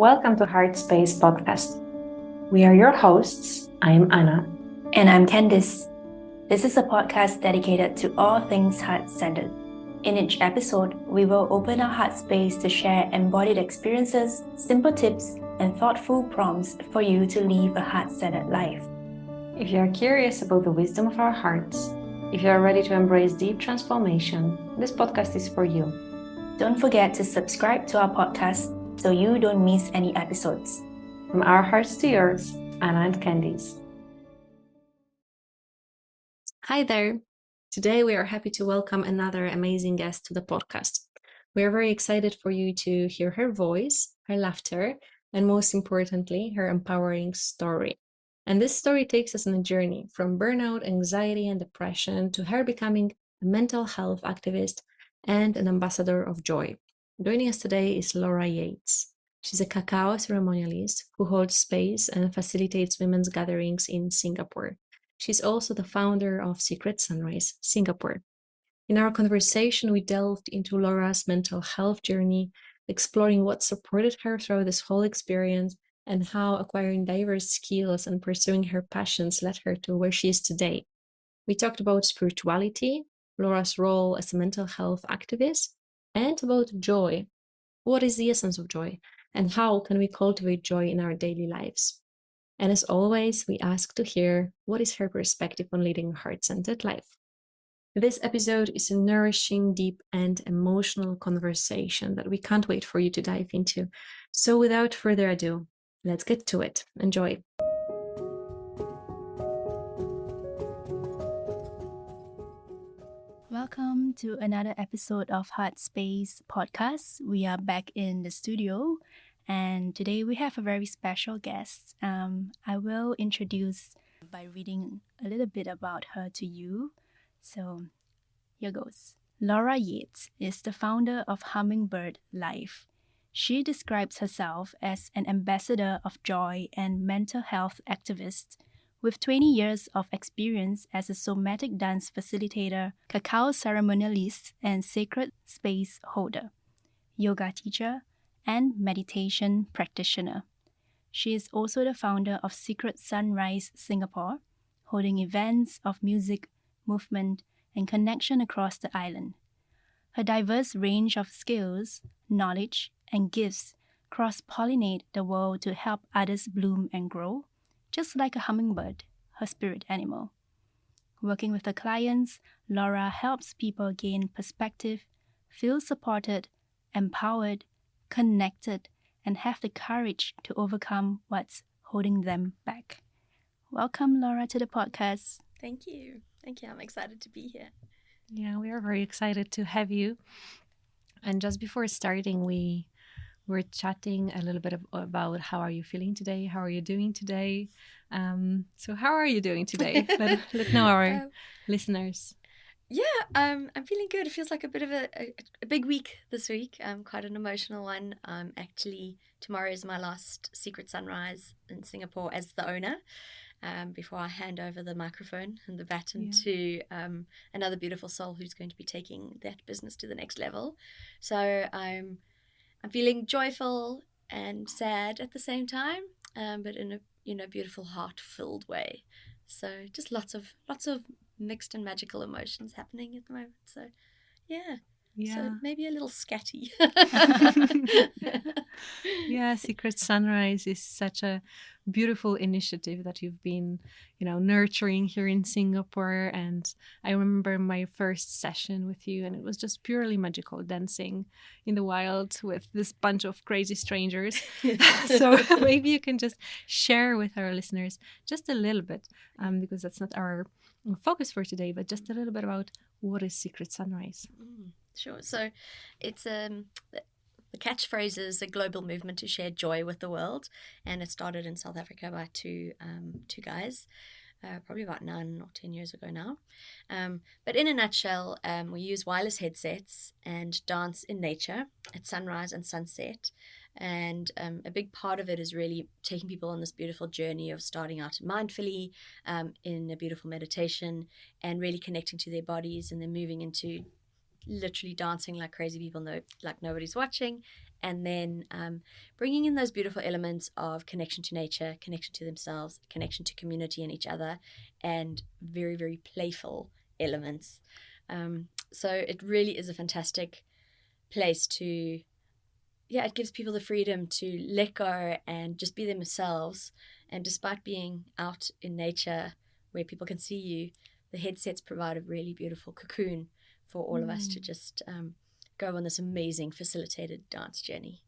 Welcome to Heart Space Podcast. We are your hosts. I'm Anna. And I'm Candice. This is a podcast dedicated to all things heart-centered. In each episode, we will open our heart space to share embodied experiences, simple tips, and thoughtful prompts for you to live a heart-centered life. If you are curious about the wisdom of our hearts, if you are ready to embrace deep transformation, this podcast is for you. Don't forget to subscribe to our podcast so you don't miss any episodes. From our hearts to yours, Anna and Candice. Hi there. Today we are happy to welcome another amazing guest to the podcast. We are very excited for you to hear her voice, her laughter, and most importantly, her empowering story. And this story takes us on a journey from burnout, anxiety, and depression to her becoming a mental health activist and an ambassador of joy. Joining us today is Laura Yates. She's a cacao ceremonialist who holds space and facilitates women's gatherings in Singapore. She's also the founder of Secret Sunrise Singapore. In our conversation, we delved into Laura's mental health journey, exploring what supported her throughout this whole experience and how acquiring diverse skills and pursuing her passions led her to where she is today. We talked about spirituality, Laura's role as a mental health activist, and about joy. What is the essence of joy, and how can we cultivate joy in our daily lives? And as always, we ask to hear what is her perspective on leading a heart-centered life. This episode is a nourishing, deep, and emotional conversation that we can't wait for you to dive into. So without further ado, let's get to it. Enjoy. Welcome to another episode of Heart Space Podcast. We are back in the studio, and today we have a very special guest. I will introduce by reading a little bit about her to you. So here goes. Laura Yates is the founder of Hummingbird Life. She describes herself as an ambassador of joy and mental health activist with 20 years of experience as a somatic dance facilitator, cacao ceremonialist, and sacred space holder, yoga teacher, and meditation practitioner. She is also the founder of Secret Sunrise Singapore, holding events of music, movement, and connection across the island. Her diverse range of skills, knowledge, and gifts cross-pollinate the world to help others bloom and grow, just like a hummingbird, her spirit animal. Working with her clients, Laura helps people gain perspective, feel supported, empowered, connected, and have the courage to overcome what's holding them back. Welcome, Laura, to the podcast. Thank you. I'm excited to be here. Yeah, we are very excited to have you. And just before starting, we were chatting a little bit about how are you feeling today? How are you doing today? So how are you doing today? Let know our listeners. Yeah, I'm feeling good. It feels like a bit of a big week this week. Quite an emotional one. Actually, tomorrow is my last Secret Sunrise in Singapore as the owner. Before I hand over the microphone and the baton to another beautiful soul who's going to be taking that business to the next level. So I'm feeling joyful and sad at the same time, but in a beautiful heart-filled way. So just lots of mixed and magical emotions happening at the moment. So yeah. So maybe a little scatty. Yeah, Secret Sunrise is such a beautiful initiative that you've been, nurturing here in Singapore. And I remember my first session with you, and it was just purely magical, dancing in the wild with this bunch of crazy strangers. So maybe you can just share with our listeners just a little bit, because that's not our focus for today, but just a little bit about what is Secret Sunrise. Sure. So it's the catchphrase is a global movement to share joy with the world, and it started in South Africa by two guys, probably about 9 or 10 years ago now. But in a nutshell, we use wireless headsets and dance in nature at sunrise and sunset. And a big part of it is really taking people on this beautiful journey of starting out mindfully in a beautiful meditation and really connecting to their bodies, and then moving into literally dancing like crazy people, like nobody's watching. And then bringing in those beautiful elements of connection to nature, connection to themselves, connection to community and each other, and very, very playful elements. So it really is a fantastic place to, it gives people the freedom to let go and just be themselves. And despite being out in nature where people can see you, the headsets provide a really beautiful cocoon for all of us to just go on this amazing facilitated dance journey.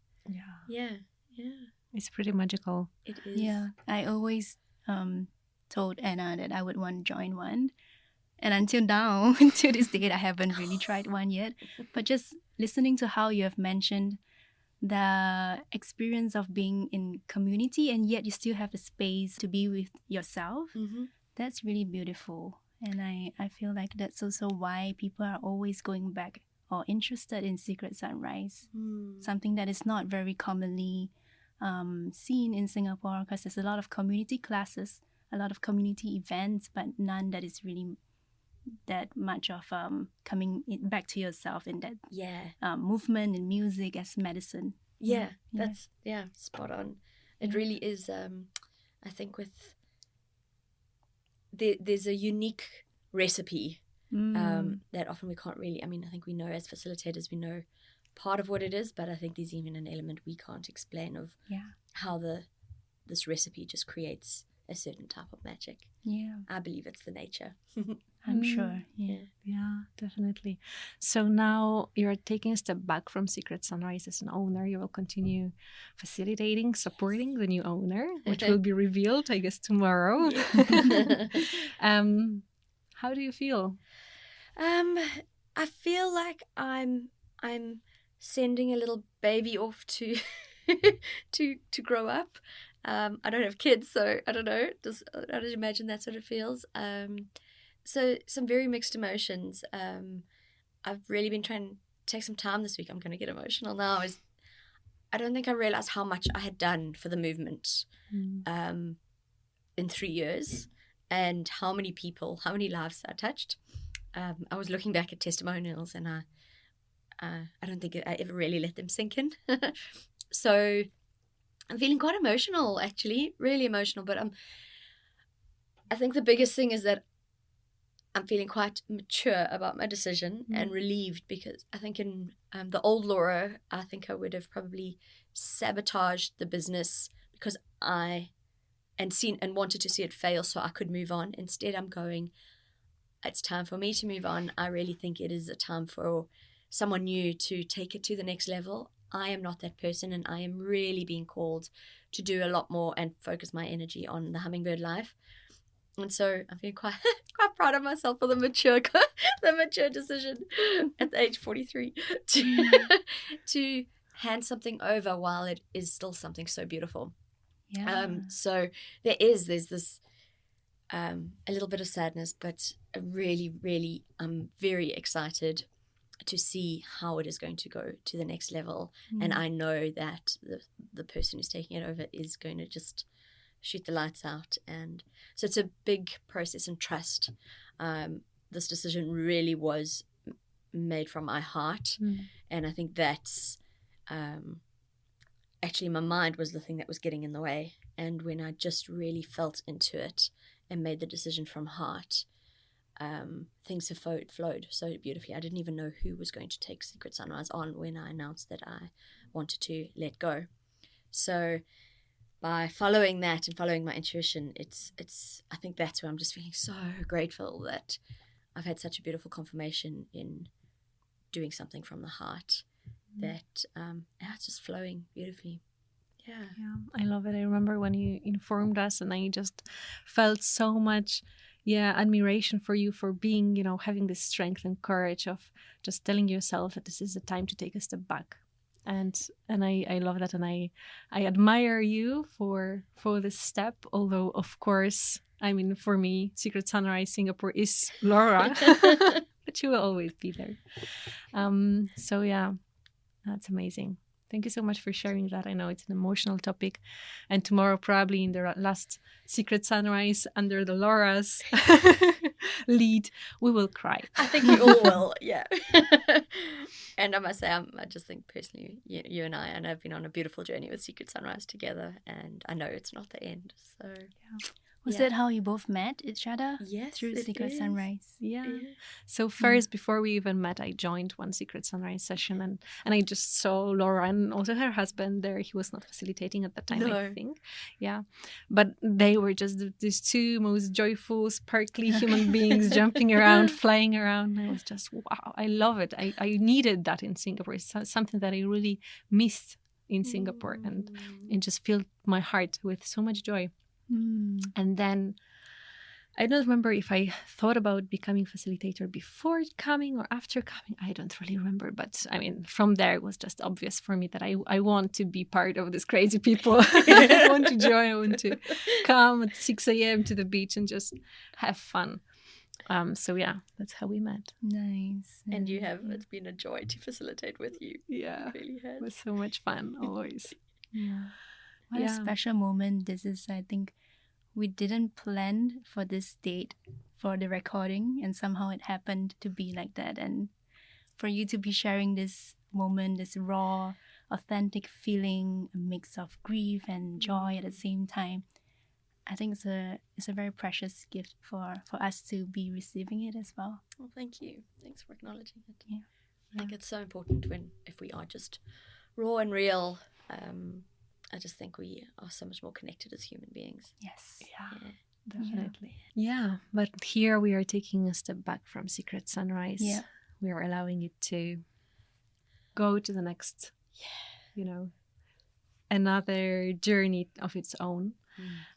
Yeah. It's pretty magical. It is. Yeah, I always told Anna that I would want to join one. And until now, until this date, I haven't really tried one yet. But just listening to how you have mentioned the experience of being in community and yet you still have the space to be with yourself, that's really beautiful. And I feel like that's also why people are always going back or interested in Secret Sunrise, something that is not very commonly seen in Singapore, because there's a lot of community classes, a lot of community events, but none that is really that much of coming back to yourself in that movement and music as medicine. That's spot on. It really is. I think with there's a unique recipe that often we can't really, I mean, I think we know as facilitators, we know part of what it is, but I think there's even an element we can't explain of how this recipe just creates a certain type of magic. I believe it's the nature. I'm sure. Yeah, definitely. So now you're taking a step back from Secret Sunrise as an owner. You will continue facilitating, supporting the new owner, which will be revealed, I guess, tomorrow. How do you feel? I feel like I'm sending a little baby off to to grow up. I don't have kids, so I don't know. I don't imagine that's what it feels. So some very mixed emotions. I've really been trying to take some time this week. I'm going to get emotional now. I don't think I realized how much I had done for the movement in 3 years, and how many people, how many lives I touched. I was looking back at testimonials, and I don't think I ever really let them sink in. So I'm feeling quite emotional, actually, really emotional. But I think the biggest thing is that I'm feeling quite mature about my decision and relieved, because I think in the old Laura, I think I would have probably sabotaged the business because and wanted to see it fail so I could move on. Instead, I'm going, it's time for me to move on. I really think it is a time for someone new to take it to the next level. I am not that person, and I am really being called to do a lot more and focus my energy on the hummingbird life. And so I'm feeling quite proud of myself for the mature decision at the age 43 to hand something over while it is still something so beautiful. So there's this a little bit of sadness, but really, really, I'm very excited to see how it is going to go to the next level. And I know that the person who's taking it over is going to just shoot the lights out. And so it's a big process and trust. This decision really was made from my heart. And I think that's actually my mind was the thing that was getting in the way. And when I just really felt into it and made the decision from heart, things have flowed so beautifully. I didn't even know who was going to take Secret Sunrise on when I announced that I wanted to let go. So by following that and following my intuition, it's I think that's where I'm just feeling so grateful that I've had such a beautiful confirmation in doing something from the heart that it's just flowing beautifully. Yeah, I love it. I remember when you informed us, and I just felt so much admiration for you for being, having this strength and courage of just telling yourself that this is the time to take a step back. And I love that, and I admire you for this step. Although, of course, I mean, for me, Secret Sunrise Singapore is Laura, but you will always be there. So yeah, that's amazing. Thank you so much for sharing that. I know it's an emotional topic, and tomorrow, probably in the last Secret Sunrise under the Laura's lead, we will cry. I think we all will. Yeah. And I must say, I just think personally, you and I have been on a beautiful journey with Secret Sunrise together, and I know it's not the end. So, Was that how you both met each other? Yes, Through it Secret is. Sunrise. Yeah. So first, before we even met, I joined one Secret Sunrise session, and I just saw Laura and also her husband there. He was not facilitating at that time, I think. Yeah. But they were just these two most joyful, sparkly human beings jumping around, flying around. I was just, wow, I love it. I needed that in Singapore. It's something that I really missed in Singapore, and it just filled my heart with so much joy. And then I don't remember if I thought about becoming facilitator before coming or after coming. I don't really remember. But I mean, from there, it was just obvious for me that I want to be part of these crazy people. I want to join. I want to come at 6 a.m. to the beach and just have fun. So yeah, that's how we met. Nice. And you have, it's been a joy to facilitate with you. Yeah. It really has. It was so much fun, always. What a special moment this is. I think we didn't plan for this date for the recording, and somehow it happened to be like that. And for you to be sharing this moment, this raw, authentic feeling, a mix of grief and joy at the same time, I think it's a very precious gift for us to be receiving it as well. Well, thank you. Thanks for acknowledging it. Yeah. I think it's so important if we are just raw and real. I just think we are so much more connected as human beings. Yes. Yeah, definitely. Yeah, but here we are taking a step back from Secret Sunrise. Yeah. We are allowing it to go to the next, another journey of its own.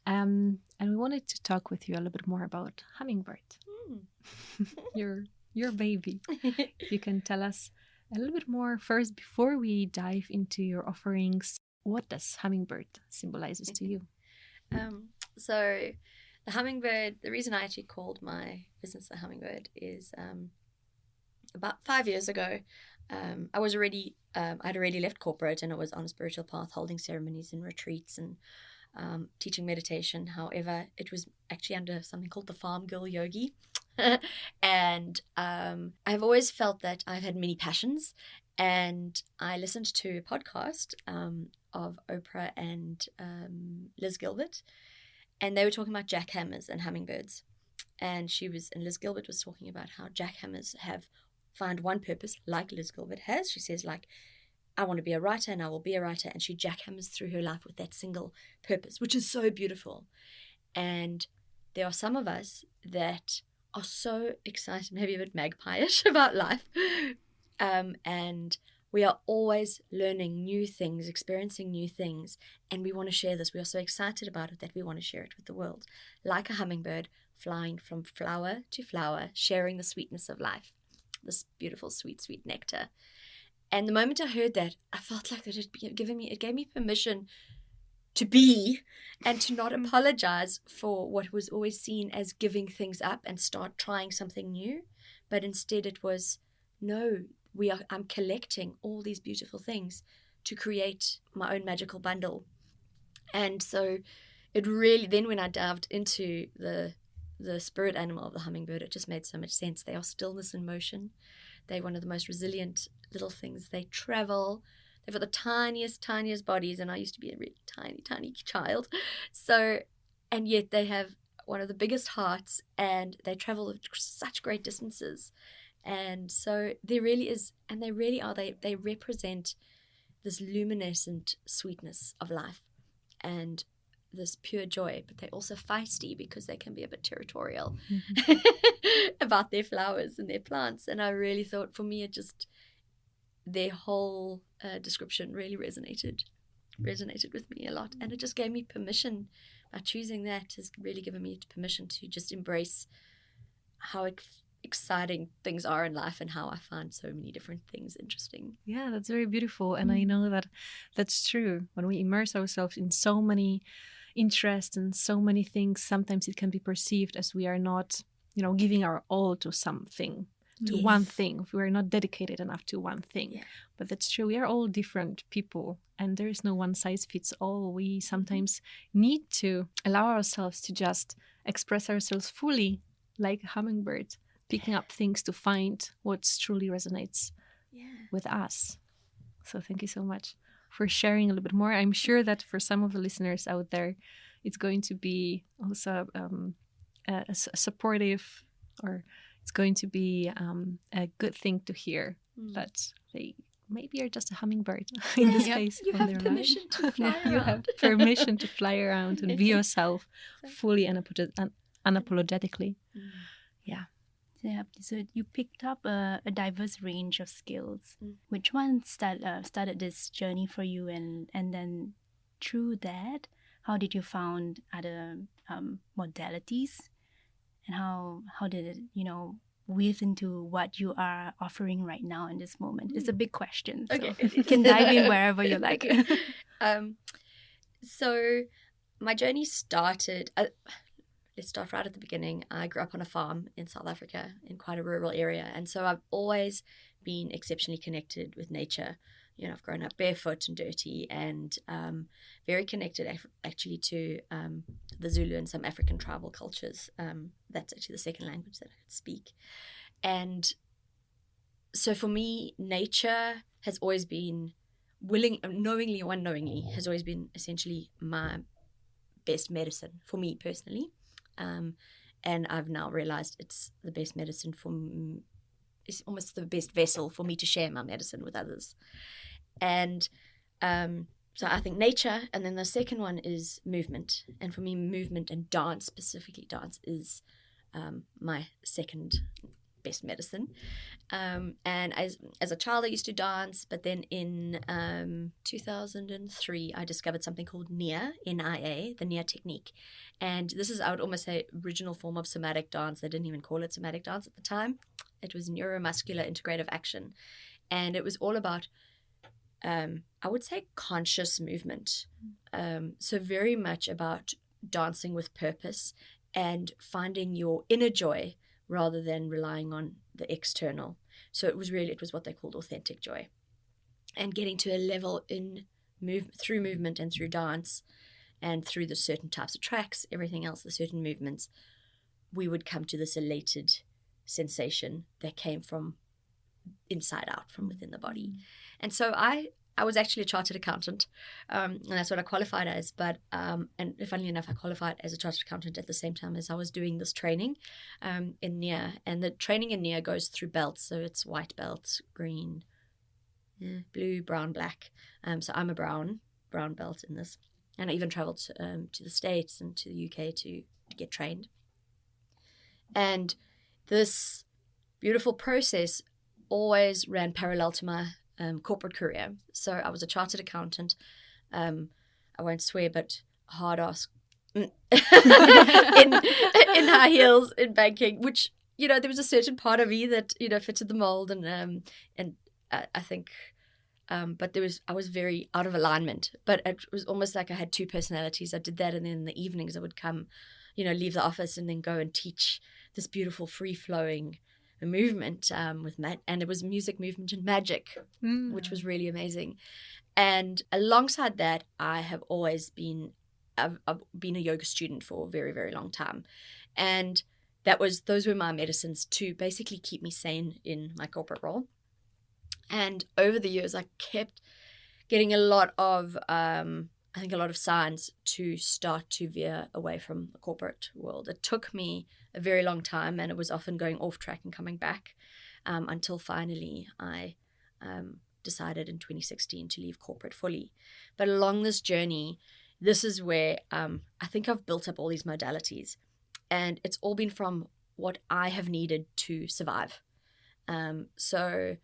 And we wanted to talk with you a little bit more about hummingbird. your baby. You can tell us a little bit more first before we dive into your offerings. What does hummingbird symbolizes to you? So the hummingbird, the reason I actually called my business the hummingbird is about 5 years ago, I'd already left corporate and I was on a spiritual path, holding ceremonies and retreats and teaching meditation. However, it was actually under something called the Farm Girl Yogi. And I've always felt that I've had many passions. And I listened to a podcast of Oprah and Liz Gilbert, and they were talking about jackhammers and hummingbirds. And Liz Gilbert was talking about how jackhammers find one purpose, like Liz Gilbert has. She says, like, I want to be a writer and I will be a writer. And she jackhammers through her life with that single purpose, which is so beautiful. And there are some of us that are so excited, maybe a bit magpie-ish about life. And we are always learning new things, experiencing new things, and we want to share this. We are so excited about it that we want to share it with the world. Like a hummingbird flying from flower to flower, sharing the sweetness of life, this beautiful, sweet, sweet nectar. And the moment I heard that, I felt like it gave me permission to be and to not apologize for what was always seen as giving things up and start trying something new. But instead it was, no, I'm collecting all these beautiful things to create my own magical bundle. And so it really, then when I dived into the spirit animal of the hummingbird, it just made so much sense. They are stillness in motion. They're one of the most resilient little things. They travel. They've got the tiniest bodies, and I used to be a really tiny child. So, and yet they have one of the biggest hearts, and they travel such great distances. And so there really is, and they really are, they represent this luminescent sweetness of life and this pure joy, but they're also feisty because they can be a bit territorial about their flowers and their plants. And I really thought, for me, their whole description really resonated with me a lot. And it just gave me permission, by choosing that, has really given me permission to just embrace how exciting things are in life and how I find so many different things interesting. Yeah, that's very beautiful. And I know that that's true. When we immerse ourselves in so many interests and so many things, sometimes it can be perceived as we are not, giving our all to something, to one thing. If we are not dedicated enough to one thing. Yeah. But that's true. We are all different people and there is no one size fits all. We sometimes need to allow ourselves to just express ourselves fully, like a hummingbird, picking up things to find what truly resonates with us. So thank you so much for sharing a little bit more. I'm sure that for some of the listeners out there, it's going to be also a supportive, or it's going to be a good thing to hear that they maybe are just a hummingbird in the space you of have their permission life. to fly You around. have permission to fly around and be yourself fully unapologetically. Yeah. Yeah, so you picked up a diverse range of skills. Which one started this journey for you, and then through that, how did you found other modalities, and how did it weave into what you are offering right now in this moment? It's a big question, so you can dive in wherever you like. So my journey started. Let's start right at the beginning. I grew up on a farm in South Africa in quite a rural area. And so I've always been exceptionally connected with nature. I've grown up barefoot and dirty, and very connected actually to the Zulu and some African tribal cultures. That's actually the second language that I could speak. And so for me, nature has always been knowingly or unknowingly, has always been essentially my best medicine for me personally. And I've now realized it's the best medicine it's almost the best vessel for me to share my medicine with others. And so I think nature, and then the second one is movement. And for me, movement and dance, specifically dance, is my second best medicine. And as a child, I used to dance, but then in 2003, I discovered something called NIA, N-I-A, the NIA technique. And this is, I would almost say, original form of somatic dance. They didn't even call it somatic dance at the time. It was neuromuscular integrative action. And it was all about, I would say, conscious movement. So very much about dancing with purpose and finding your inner joy rather than relying on the external. So it was what they called authentic joy. And getting to a level through movement and through dance and through the certain types of tracks, everything else, the certain movements, we would come to this elated sensation that came from inside out, from within the body. And so I was actually a chartered accountant, and that's what I qualified as. But and funnily enough, I qualified as a chartered accountant at the same time as I was doing this training in NIA. And the training in NIA goes through belts, so it's white belt, green, blue, brown, black. So I'm a brown belt in this, and I even travelled to the States and to the UK to get trained. And this beautiful process always ran parallel to my corporate career. So I was a chartered accountant. I won't swear, but hard ass in high heels in banking, which, there was a certain part of me that, fitted the mold, and I think, but I was very out of alignment. But it was almost like I had two personalities. I did that, and then in the evenings I would come, leave the office and then go and teach this beautiful free-flowing movement and it was music, movement, and magic, which was really amazing. And alongside that, I have always been I've been a yoga student for a very, very long time, and those were my medicines to basically keep me sane in my corporate role. And over the years, I kept getting a lot of signs to start to veer away from the corporate world. It took me a very long time, and it was often going off track and coming back until finally I decided in 2016 to leave corporate fully. But along this journey, this is where I think I've built up all these modalities, and it's all been from what I have needed to survive. So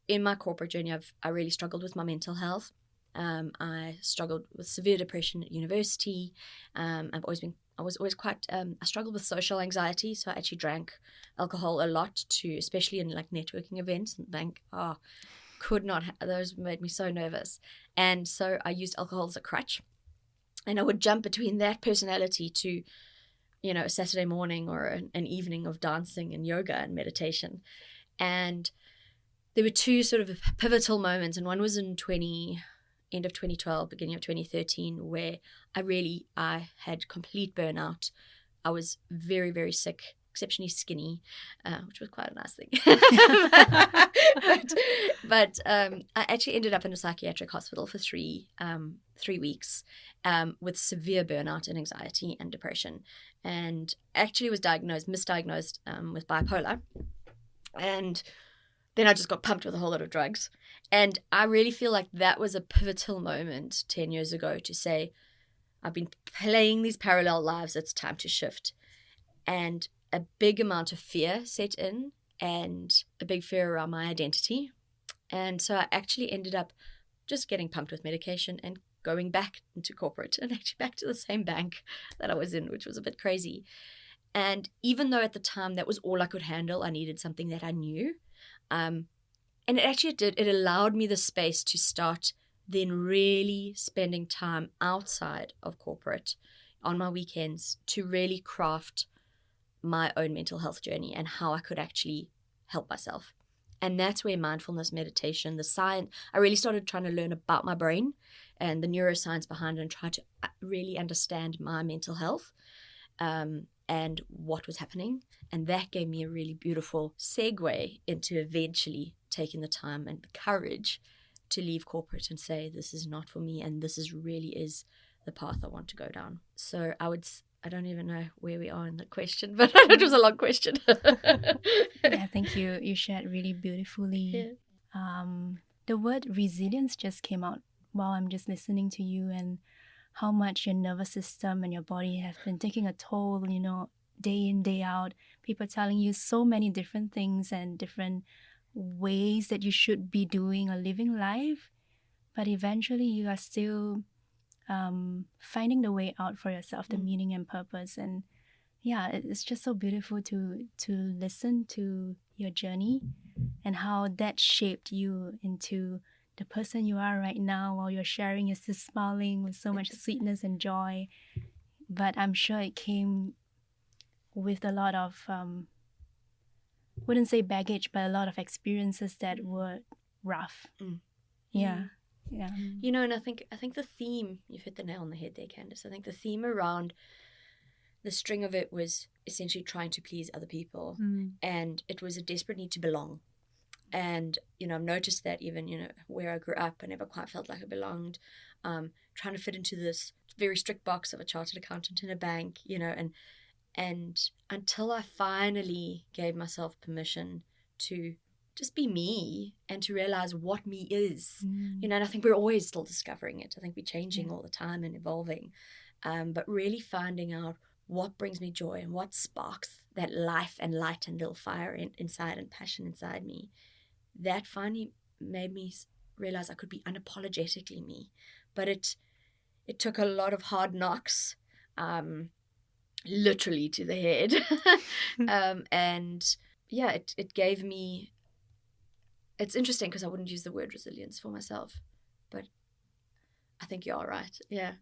in my corporate journey, I really struggled with my mental health. I struggled with severe depression at university. I struggled with social anxiety. So I actually drank alcohol a lot especially in like networking events and bank. Those made me so nervous. And so I used alcohol as a crutch, and I would jump between that personality to, a Saturday morning or an evening of dancing and yoga and meditation. And there were two sort of pivotal moments, and one was in end of 2012, beginning of 2013, where I had complete burnout. I was very, very sick, exceptionally skinny, which was quite a nice thing. but I actually ended up in a psychiatric hospital for 3 weeks with severe burnout and anxiety and depression, and actually was misdiagnosed with bipolar. And then I just got pumped with a whole lot of drugs. And I really feel like that was a pivotal moment 10 years ago to say, I've been playing these parallel lives, it's time to shift. And a big amount of fear set in, and a big fear around my identity. And so I actually ended up just getting pumped with medication and going back into corporate, and actually back to the same bank that I was in, which was a bit crazy. And even though at the time that was all I could handle, I needed something that I knew. And it allowed me the space to start then really spending time outside of corporate on my weekends to really craft my own mental health journey and how I could actually help myself. And that's where mindfulness, meditation, the science, I really started trying to learn about my brain and the neuroscience behind it, and try to really understand my mental health and what was happening. And that gave me a really beautiful segue into eventually taking the time and the courage to leave corporate and say, this is not for me, and this really is the path I want to go down. So I don't even know where we are in the question, but it was a long question. Yeah, thank you. You shared really beautifully. Yeah. The word resilience just came out while I'm just listening to you, and how much your nervous system and your body have been taking a toll, day in, day out. People telling you so many different things and different ways that you should be doing or living life. But eventually you are still finding the way out for yourself, the meaning and purpose. And yeah, it's just so beautiful to listen to your journey and how that shaped you into the person you are right now. While you're sharing, you're still smiling with so much sweetness and joy. But I'm sure it came with a lot of wouldn't say baggage, but a lot of experiences that were rough. Yeah. And I think the theme, you've hit the nail on the head there, Candice. I think the theme around the string of it was essentially trying to please other people, and it was a desperate need to belong. And I've noticed that even where I grew up, I never quite felt like I belonged. Trying to fit into this very strict box of a chartered accountant in a bank, and until I finally gave myself permission to just be me and to realize what me is. And I think we're always still discovering it. I think we're changing all the time and evolving, but really finding out what brings me joy and what sparks that life and light and little fire inside and passion inside me. That finally made me realize I could be unapologetically me. But it took a lot of hard knocks, literally to the head. And yeah, it gave me, it's interesting because I wouldn't use the word resilience for myself, but I think you're all right. Yeah.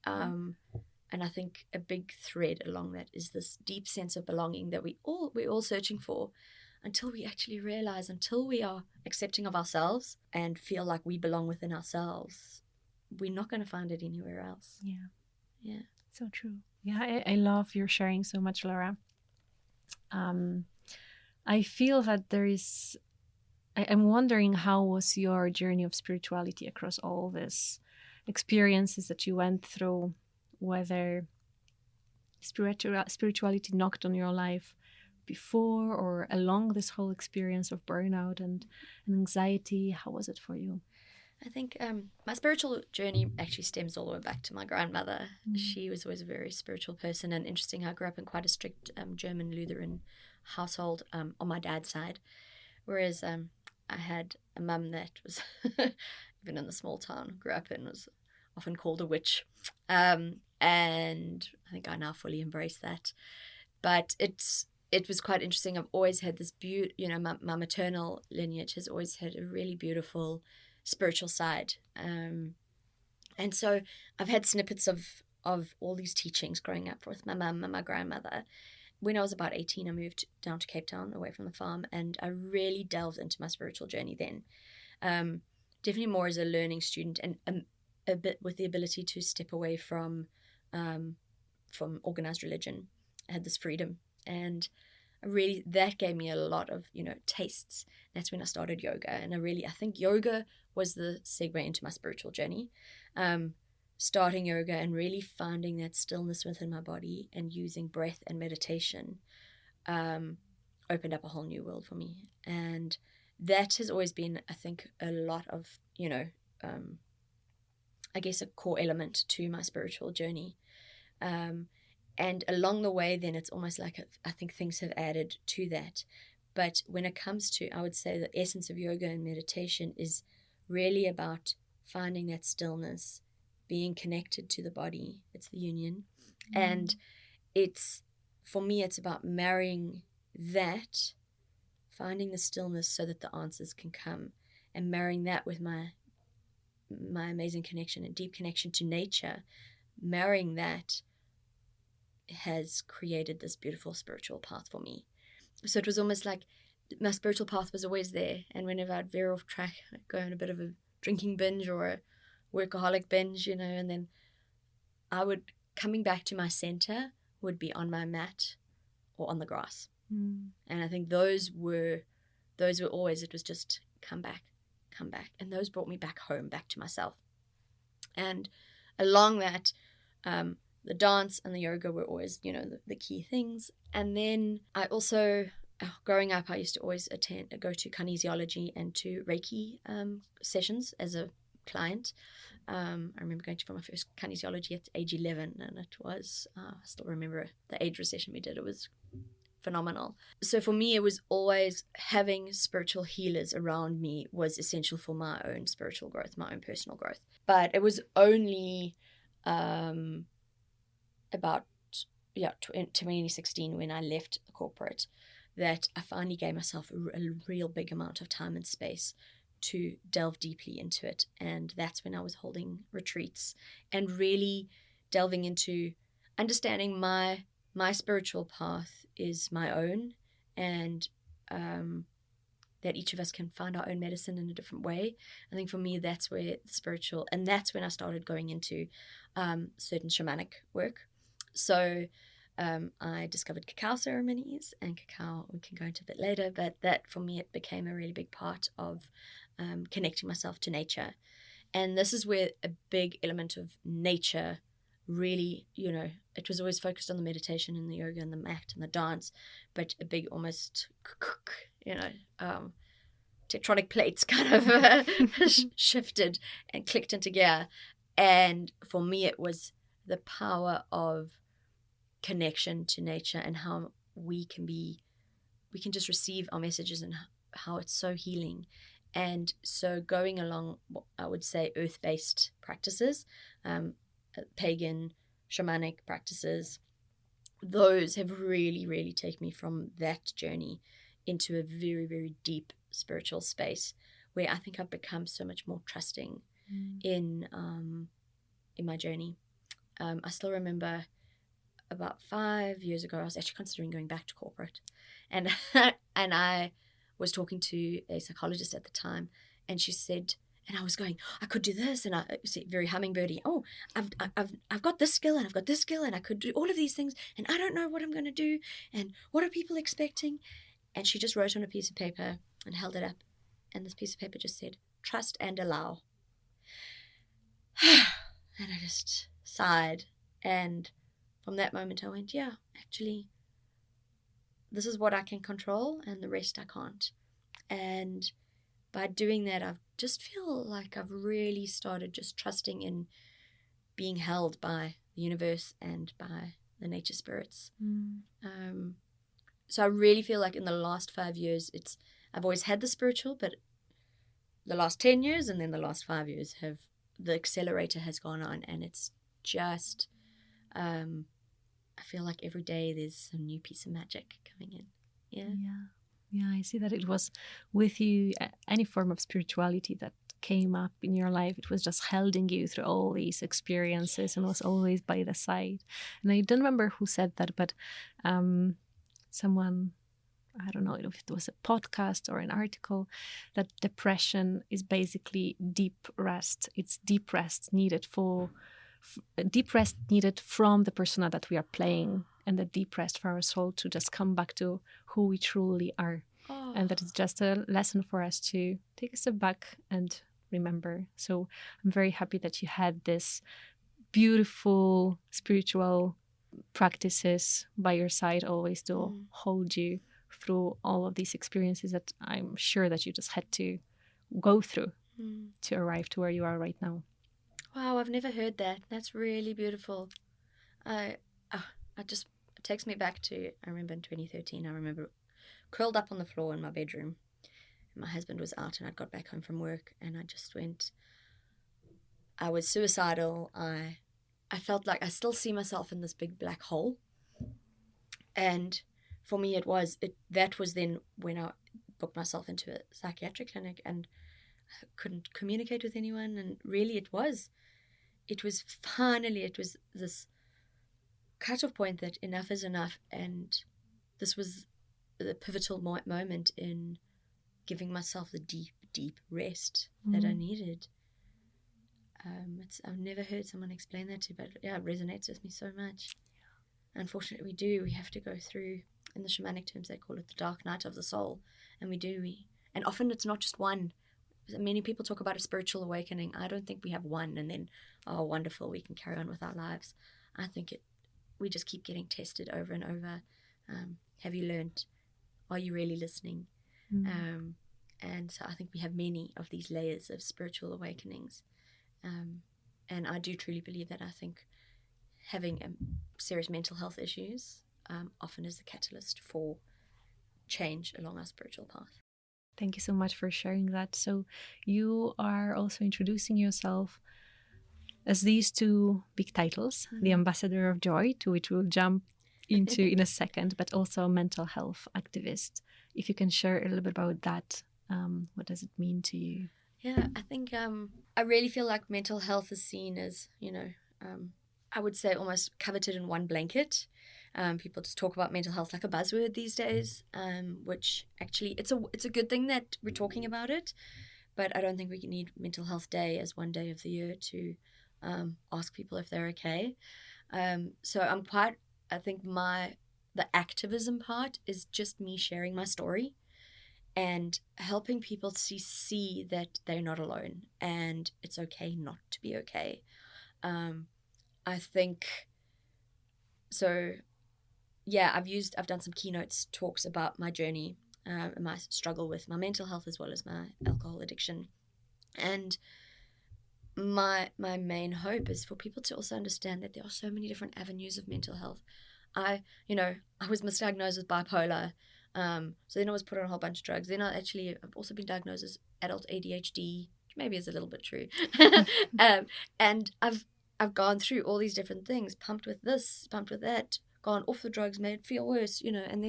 And I think a big thread along that is this deep sense of belonging that we're all searching for, until we actually realize, until we are accepting of ourselves and feel like we belong within ourselves, we're not going to find it anywhere else. Yeah. So true. Yeah, I love your sharing so much, Laura. I feel that I'm wondering, how was your journey of spirituality across all these experiences that you went through, whether spirituality knocked on your life before or along this whole experience of burnout and anxiety? How was it for you? I think my spiritual journey actually stems all the way back to my grandmother. She was always a very spiritual person, and interesting, I grew up in quite a strict German Lutheran household on my dad's side, whereas I had a mum that was, even in the small town I grew up in, was often called a witch. And I think I now fully embrace that. But it was quite interesting. I've always had this my maternal lineage has always had a really beautiful spiritual side. And so I've had snippets of all these teachings growing up with my mum and my grandmother. When I was about 18, I moved down to Cape Town, away from the farm, and I really delved into my spiritual journey then. Definitely more as a learning student, and a bit with the ability to step away from organized religion. I had this freedom, and that gave me a lot of, tastes. That's when I started yoga. And I think yoga was the segue into my spiritual journey. Starting yoga and really finding that stillness within my body and using breath and meditation opened up a whole new world for me. And that has always been, I think, a lot of, I guess a core element to my spiritual journey. And along the way, then it's almost like I think things have added to that. But when it comes to, I would say the essence of yoga and meditation is really about finding that stillness, being connected to the body. It's the union. And for me, it's about marrying that, finding the stillness so that the answers can come, and marrying that with my amazing connection and deep connection to nature. Marrying that has created this beautiful spiritual path for me. So it was almost like my spiritual path was always there, and whenever I'd veer off track, I'd go on a bit of a drinking binge or a workaholic binge, and then I would, coming back to my center, would be on my mat or on the grass. And I think those were always, it was just come back, and those brought me back home, back to myself. And along that, the dance and the yoga were always, the key things. And then I also, growing up, I used to always go to kinesiology and to Reiki sessions as a client. I remember going for my first kinesiology at age 11, and it was, I still remember the age recession we did. It was phenomenal. So for me, it was always having spiritual healers around me was essential for my own spiritual growth, my own personal growth. But it was only about 2016 when I left the corporate that I finally gave myself a real big amount of time and space to delve deeply into it. And that's when I was holding retreats and really delving into understanding my spiritual path is my own, and that each of us can find our own medicine in a different way. I think for me, that's where the spiritual, and that's when I started going into certain shamanic work. So I discovered cacao ceremonies, and cacao we can go into a bit later, but that for me, it became a really big part of connecting myself to nature. And this is where a big element of nature really, it was always focused on the meditation and the yoga and the mat and the dance, but a big almost, tectonic plates kind of shifted and clicked into gear. And for me, it was the power of connection to nature and how we can just receive our messages and how it's so healing. And so going along what I would say earth-based practices, pagan shamanic practices, those have really, really taken me from that journey into a very, very deep spiritual space where I think I've become so much more trusting in my journey. I still remember about 5 years ago, I was actually considering going back to corporate, and and I was talking to a psychologist at the time, and she said, and I was going, I could do this, and I said, very hummingbirdy. Oh, I've got this skill, and I've got this skill, and I could do all of these things, and I don't know what I'm going to do, and what are people expecting? And she just wrote on a piece of paper and held it up, and this piece of paper just said, trust and allow. And I just sighed, and from that moment I went, yeah, actually, this is what I can control, and the rest I can't. And by doing that, I just feel like I've really started just trusting in being held by the universe and by the nature spirits. So I really feel like in the last 5 years, I've always had the spiritual, but the last 10 years and then the last 5 years the accelerator has gone on, and it's just, I feel like every day there's a new piece of magic coming in. Yeah, I see that it was with you, any form of spirituality that came up in your life, it was just holding you through all these experiences and was always by the side. And I don't remember who said that, but someone, I don't know if it was a podcast or an article, that depression is basically deep rest. It's deep rest needed from the persona that we are playing and the deep rest for our soul to just come back to who we truly are. And that is just a lesson for us to take a step back and remember. So I'm very happy that you had this beautiful spiritual practices by your side always to hold you through all of these experiences that I'm sure that you just had to go through to arrive to where you are right now. Wow, I've never heard that. That's really beautiful. It takes me back to, I remember in 2013, I remember curled up on the floor in my bedroom. And my husband was out and I'd got back home from work and I was suicidal. I felt like I still see myself in this big black hole. And for me, that was then when I booked myself into a psychiatric clinic and I couldn't communicate with anyone. And really it was this cut-off point that enough is enough. And this was the pivotal moment in giving myself the deep, deep rest that I needed. I've never heard someone explain that to, but yeah, it resonates with me so much. Unfortunately, we have to go through, in the shamanic terms, they call it the dark night of the soul. And and often it's not just one. Many people talk about a spiritual awakening. I don't think we have one and then, oh, wonderful, we can carry on with our lives. I think we just keep getting tested over and over. Have you learned? Are you really listening? And so I think we have many of these layers of spiritual awakenings. And I do truly believe that. I think having serious mental health issues often is the catalyst for change along our spiritual path. Thank you so much for sharing that. So you are also introducing yourself as these two big titles, the Ambassador of Joy, to which we'll jump into in a second, but also a mental health activist. If you can share a little bit about that, what does it mean to you? Yeah, I think I really feel like mental health is seen as, I would say almost coveted in one blanket. People just talk about mental health like a buzzword these days, which actually it's a good thing that we're talking about it, but I don't think we need Mental Health Day as one day of the year to ask people if they're okay. So I think the activism part is just me sharing my story and helping people to see that they're not alone and it's okay not to be okay. I think so. Yeah, I've done some keynotes talks about my journey and my struggle with my mental health as well as my alcohol addiction. And my main hope is for people to also understand that there are so many different avenues of mental health. I was misdiagnosed with bipolar. So then I was put on a whole bunch of drugs. Then I've also been diagnosed as adult ADHD, which maybe is a little bit true. And I've gone through all these different things, pumped with this, pumped with that, gone off the drugs, made it feel worse, and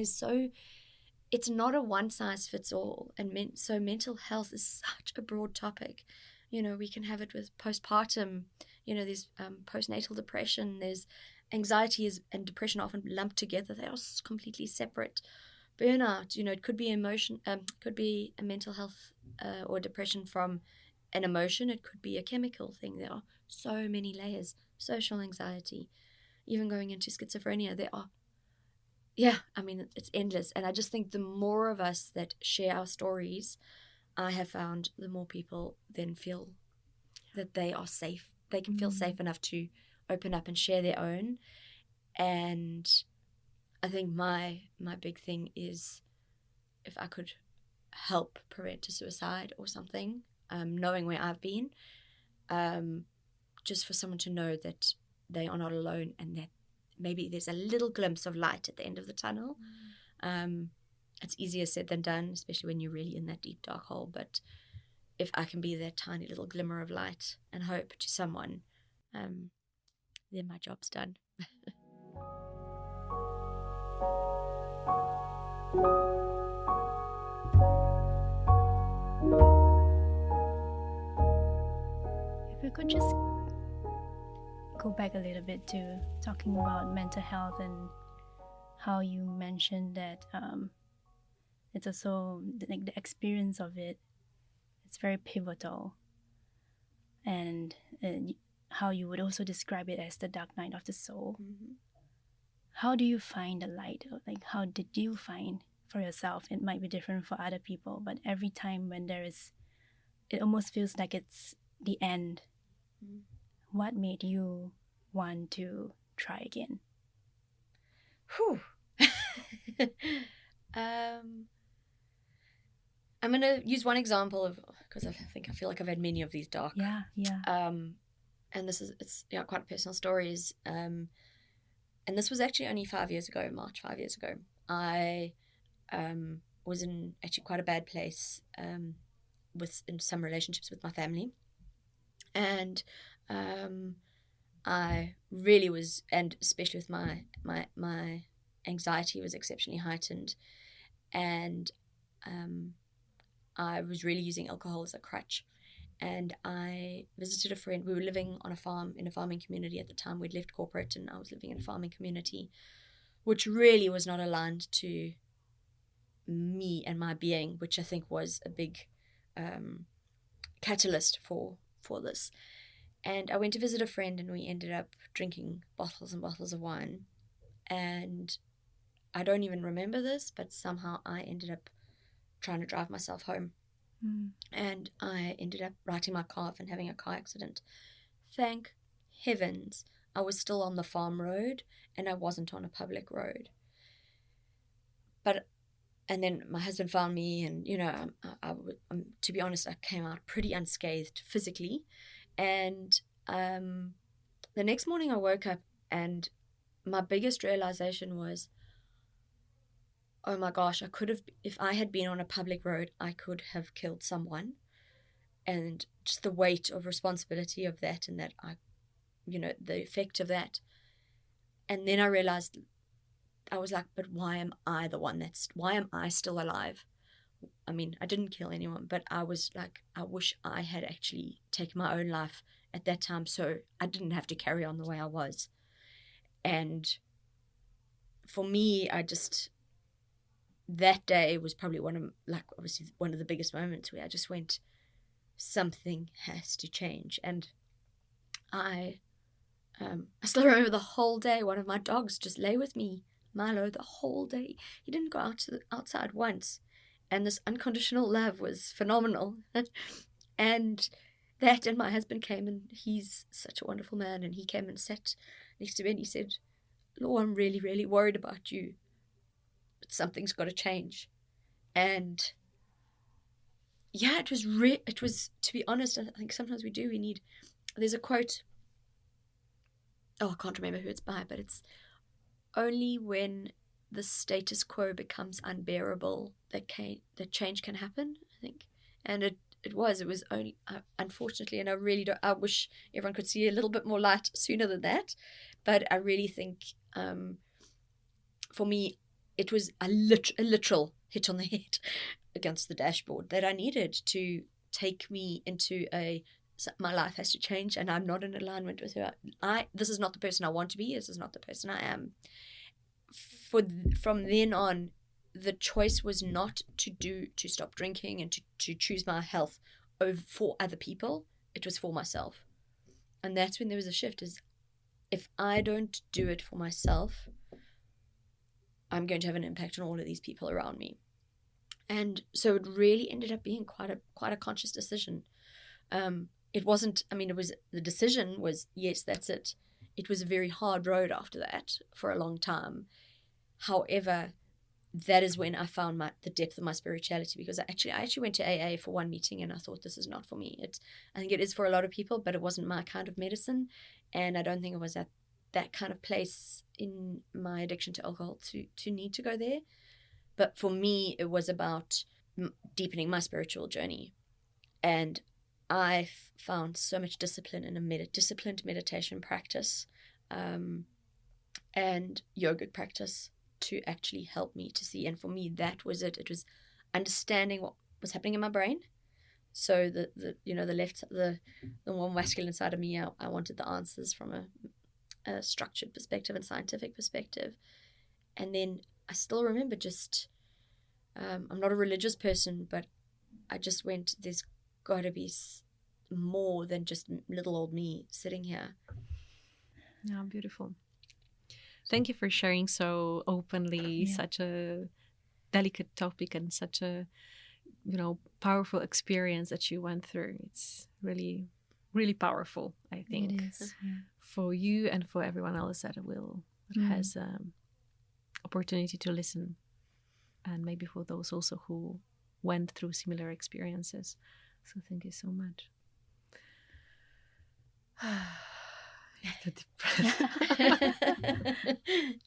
it's not a one size fits all. And so mental health is such a broad topic. We can have it with postpartum, there's postnatal depression, there's anxiety and depression often lumped together. They are completely separate. Burnout, it could be could be a mental health or depression from an emotion. It could be a chemical thing. There are so many layers. Social anxiety, even going into schizophrenia. It's endless. And I just think the more of us that share our stories, I have found the more people then feel that they are safe. They can feel safe enough to open up and share their own. And I think my big thing is if I could help prevent a suicide or something, knowing where I've been, just for someone to know that they are not alone and that maybe there's a little glimpse of light at the end of the tunnel. It's easier said than done, especially when you're really in that deep dark hole. But if I can be that tiny little glimmer of light and hope to someone, then my job's done. If we could just go back a little bit to talking about mental health and how you mentioned that it's also like the experience of it, it's very pivotal, and how you would also describe it as the dark night of the soul. how do you find the light? Like, how did you find for yourself? It might be different for other people, but every time when it almost feels like it's the end. What made you want to try again? Whew. I'm going to use one example because I feel like I've had many of these dark. Yeah. And it's quite a personal story. And this was actually only 5 years ago, March 5 years ago. I was in actually quite a bad place in some relationships with my family. And I really was, and especially with my anxiety was exceptionally heightened. And I was really using alcohol as a crutch. And I visited a friend. We were living on a farm, in a farming community at the time. We'd left corporate and I was living in a farming community, which really was not aligned to me and my being, which I think was a big catalyst for this. And I went to visit a friend and we ended up drinking bottles and bottles of wine. And I don't even remember this, but somehow I ended up trying to drive myself home. And I ended up writing my car off and having a car accident. Thank heavens I was still on the farm road and I wasn't on a public road. And then my husband found me, and to be honest, I came out pretty unscathed physically. And the next morning I woke up and my biggest realization was, oh my gosh, if I had been on a public road, I could have killed someone. And just the weight of responsibility of that, and that the effect of that. And then I realized, I was like, but why am I still alive? I mean, I didn't kill anyone, but I was like, I wish I had actually taken my own life at that time so I didn't have to carry on the way I was. And for me, that day was probably one of the biggest moments where I just went, something has to change. And I still remember the whole day, one of my dogs just lay with me, Milo, the whole day. He didn't go outside once. And this unconditional love was phenomenal. And my husband came, and he's such a wonderful man, and he came and sat next to me and he said, Law, I'm really, really worried about you. But something's got to change. And yeah, it was, to be honest, I think sometimes there's a quote, I can't remember who it's by, but it's only when the status quo becomes unbearable that change can happen, I think. And it was only, unfortunately, and I wish everyone could see a little bit more light sooner than that, but I really think for me it was a literal hit on the head against the dashboard that I needed to take me into my life has to change, and I'm not in alignment with her. This is not the person I want to be. This is not the person I am. From then on, the choice was not to stop drinking and to choose my health for other people. It was for myself. And that's when there was a shift, is if I don't do it for myself, I'm going to have an impact on all of these people around me. And so it really ended up being quite a conscious decision. The decision was, yes, that's it. It was a very hard road after that for a long time. However, that is when I found the depth of my spirituality, because I actually went to AA for one meeting and I thought, this is not for me. I think it is for a lot of people, but it wasn't my kind of medicine. And I don't think it was at that kind of place in my addiction to alcohol to need to go there. But for me, it was about deepening my spiritual journey. And I found so much discipline in a disciplined meditation practice and yogic practice to actually help me to see. And for me, that was it. It was understanding what was happening in my brain. So the more masculine side of me, I wanted the answers from a structured perspective and scientific perspective. And then I still remember I'm not a religious person, but I just went, there's got to be more than just little old me sitting here. Yeah, beautiful. Thank you for sharing so openly such a delicate topic and such a, powerful experience that you went through. It's really, really powerful, I think. It is. Yeah. For you and for everyone else that has opportunity to listen, and maybe for those also who went through similar experiences. So thank you so much.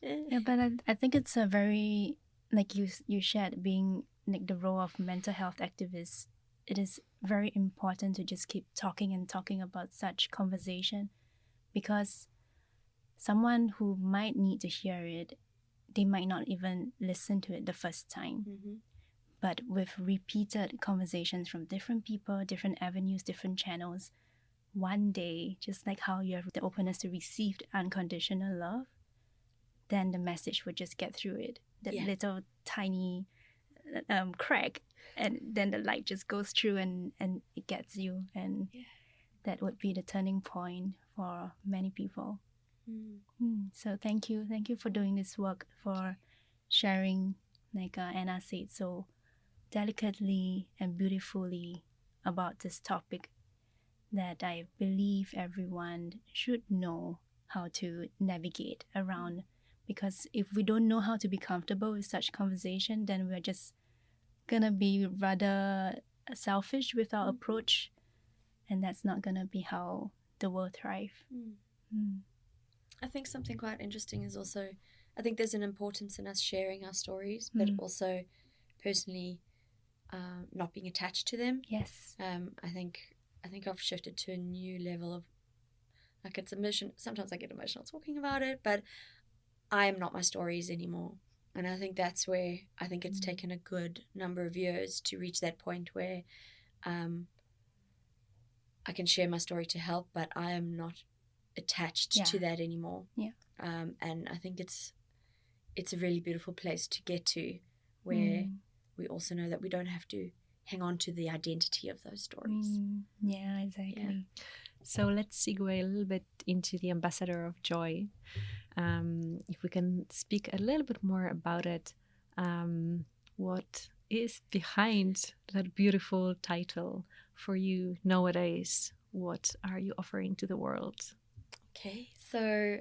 Yeah, but I think it's a very, like you shared, being like the role of mental health activists. It is very important to just keep talking and talking about such conversation, because someone who might need to hear it, they might not even listen to it the first time. Mm-hmm. But with repeated conversations from different people, different avenues, different channels, one day, just like how you have the openness to receive unconditional love, then the message would just get through it. That little tiny crack, and then the light just goes through and it gets you. And that would be the turning point for many people. So thank you for doing this work, for sharing, like Anna said, so delicately and beautifully about this topic that I believe everyone should know how to navigate around. Because if we don't know how to be comfortable with such conversation, then we're just gonna be rather selfish with our approach, and that's not gonna be how the world thrive. I think something quite interesting is also, I think there's an importance in us sharing our stories, but also personally not being attached to them. Yes. I think I've shifted to a new level of, like, it's emotion. Sometimes I get emotional talking about it, but I am not my stories anymore. And I think that's where I think it's taken a good number of years to reach that point where I can share my story to help, but I am not attached to that anymore. Yeah. And I think it's a really beautiful place to get to, where we also know that we don't have to hang on to the identity of those stories. Yeah, exactly. Yeah. So let's segue a little bit into the ambassador of joy. If we can speak a little bit more about it, what is behind that beautiful title for you nowadays? What are you offering to the world? Okay, so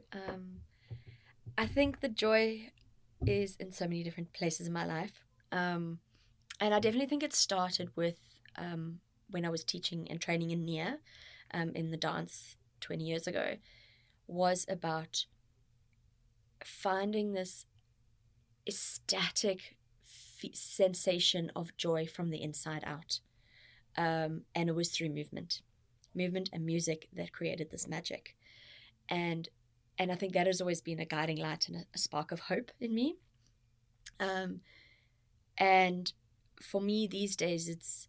I think the joy is in so many different places in my life. And I definitely think it started with when I was teaching and training in NIA in the dance 20 years ago, was about finding this ecstatic sensation of joy from the inside out. And it was through movement and music that created this magic. And I think that has always been a guiding light and a spark of hope in me. And for me these days,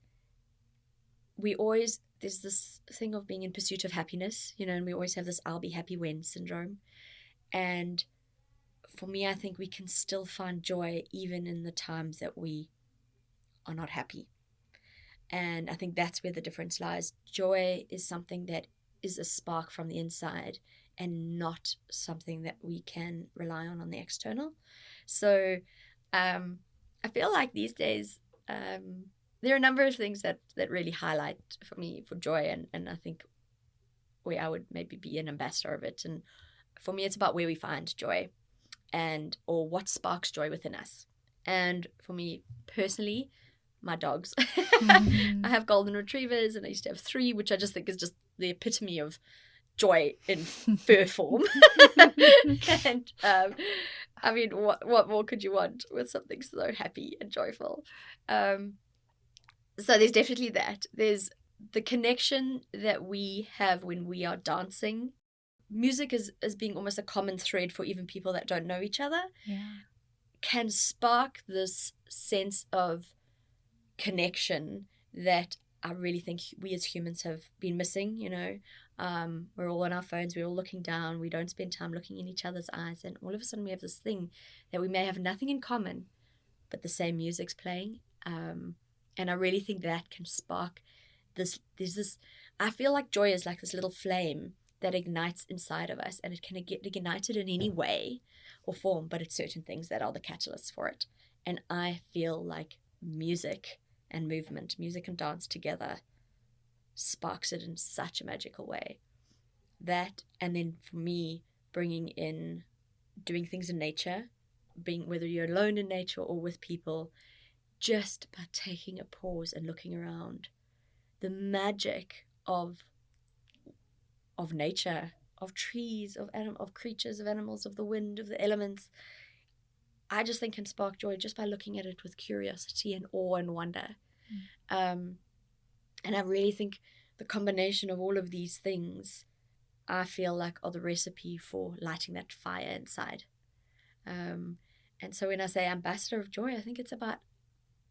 there's this thing of being in pursuit of happiness, and we always have this I'll be happy when syndrome. And for me, I think we can still find joy even in the times that we are not happy. And I think that's where the difference lies. Joy is something that is a spark from the inside and not something that we can rely on the external. So I feel like these days there are a number of things that really highlight for me for joy, and I think where I would maybe be an ambassador of it. And for me, it's about where we find joy or what sparks joy within us. And for me personally, my dogs. I have golden retrievers, and I used to have 3, which I just think is just the epitome of joy in fur form. And I mean, what more could you want with something so happy and joyful? So there's definitely that. There's the connection that we have when we are dancing. Music as being almost a common thread for even people that don't know each other. Yeah. Can spark this sense of connection that I really think we as humans have been missing. We're all on our phones, we're all looking down, we don't spend time looking in each other's eyes, and all of a sudden we have this thing that we may have nothing in common, but the same music's playing. And I really think that can spark this. I feel like joy is like this little flame that ignites inside of us, and it can get ignited in any way or form, but it's certain things that are the catalysts for it. And I feel like music and movement, music and dance together, sparks it in such a magical way. That, and then for me, bringing in doing things in nature, being whether you're alone in nature or with people, just by taking a pause and looking around, the magic of nature, of trees, of creatures, of animals, of the wind, of the elements, I just think can spark joy just by looking at it with curiosity and awe and wonder. And I really think the combination of all of these things, I feel like, are the recipe for lighting that fire inside. And so when I say ambassador of joy, I think it's about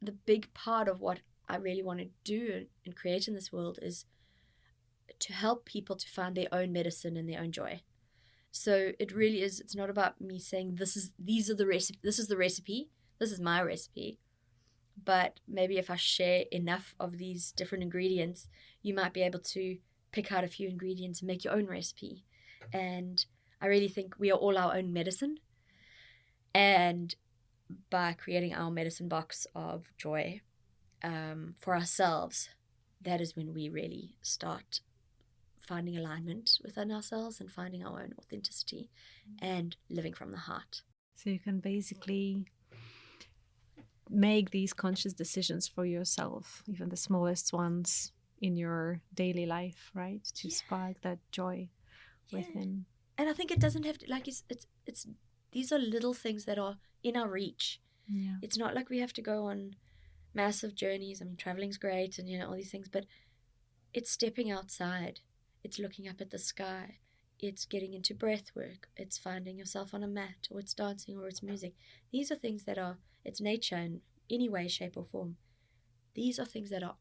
the big part of what I really want to do and create in this world is to help people to find their own medicine and their own joy. So it really is, it's not about me saying this is the recipe, this is my recipe. But maybe if I share enough of these different ingredients, you might be able to pick out a few ingredients and make your own recipe. And I really think we are all our own medicine. And by creating our medicine box of joy for ourselves, that is when we really start finding alignment within ourselves and finding our own authenticity and living from the heart. So you can basically make these conscious decisions for yourself, even the smallest ones in your daily life, right? To spark that joy within. And I think it doesn't have to, like, it's these are little things that are in our reach. Yeah. It's not like we have to go on massive journeys. I mean, traveling's great and, all these things, but it's stepping outside. It's looking up at the sky. It's getting into breath work. It's finding yourself on a mat, or it's dancing, or it's music. These are things that are, it's nature in any way, shape, or form. These are things that are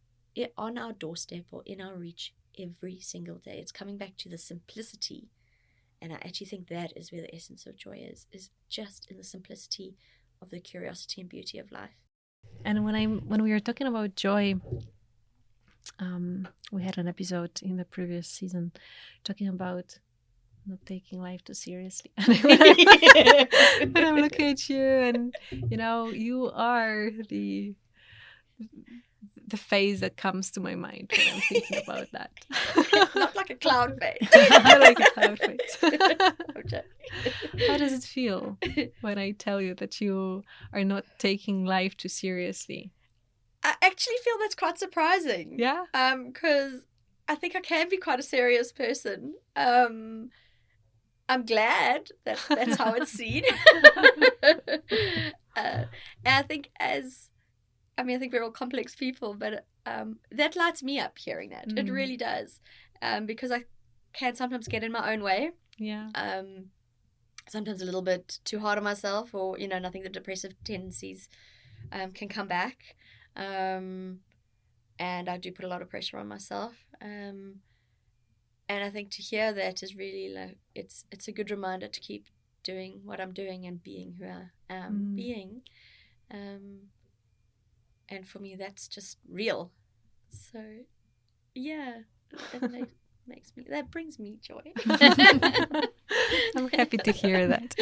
on our doorstep or in our reach every single day. It's coming back to the simplicity. And I actually think that is where the essence of joy is just in the simplicity of the curiosity and beauty of life. And when we were talking about joy, we had an episode in the previous season talking about not taking life too seriously. When I'm looking at you, and you are the face that comes to my mind when I'm thinking about that. Not like a cloud face. Not like a cloud face. How does it feel when I tell you that you are not taking life too seriously? I actually feel that's quite surprising. Yeah. Because I think I can be quite a serious person. I'm glad that that's how it's seen. And I think I think we're all complex people, but that lights me up hearing that. It really does. Because I can sometimes get in my own way. Yeah. Sometimes a little bit too hard on myself, or, I think the depressive tendencies can come back. And I do put a lot of pressure on myself. And I think to hear that is really like, it's a good reminder to keep doing what I'm doing and being who I am being. And for me, that's just real. So, yeah, that brings me joy. I'm happy to hear that.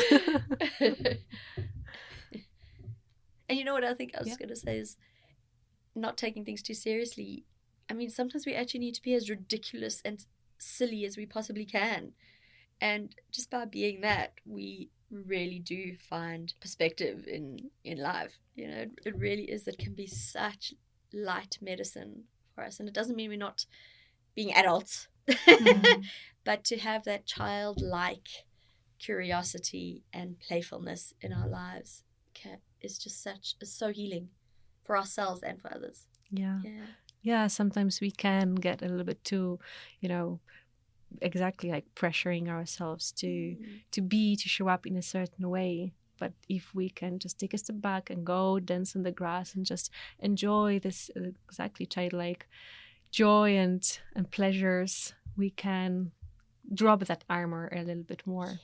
And you know what I think I was going to say is not taking things too seriously. I mean, sometimes we actually need to be as ridiculous and silly as we possibly can. And just by being that, we really do find perspective in life. It really is. It can be such light medicine for us. And it doesn't mean we're not being adults, but to have that childlike curiosity and playfulness in our lives is just so healing for ourselves and for others. Yeah, sometimes we can get a little bit too, exactly like pressuring ourselves to show up in a certain way. But if we can just take a step back and go dance in the grass and just enjoy this exactly childlike joy and pleasures, we can drop that armor a little bit more.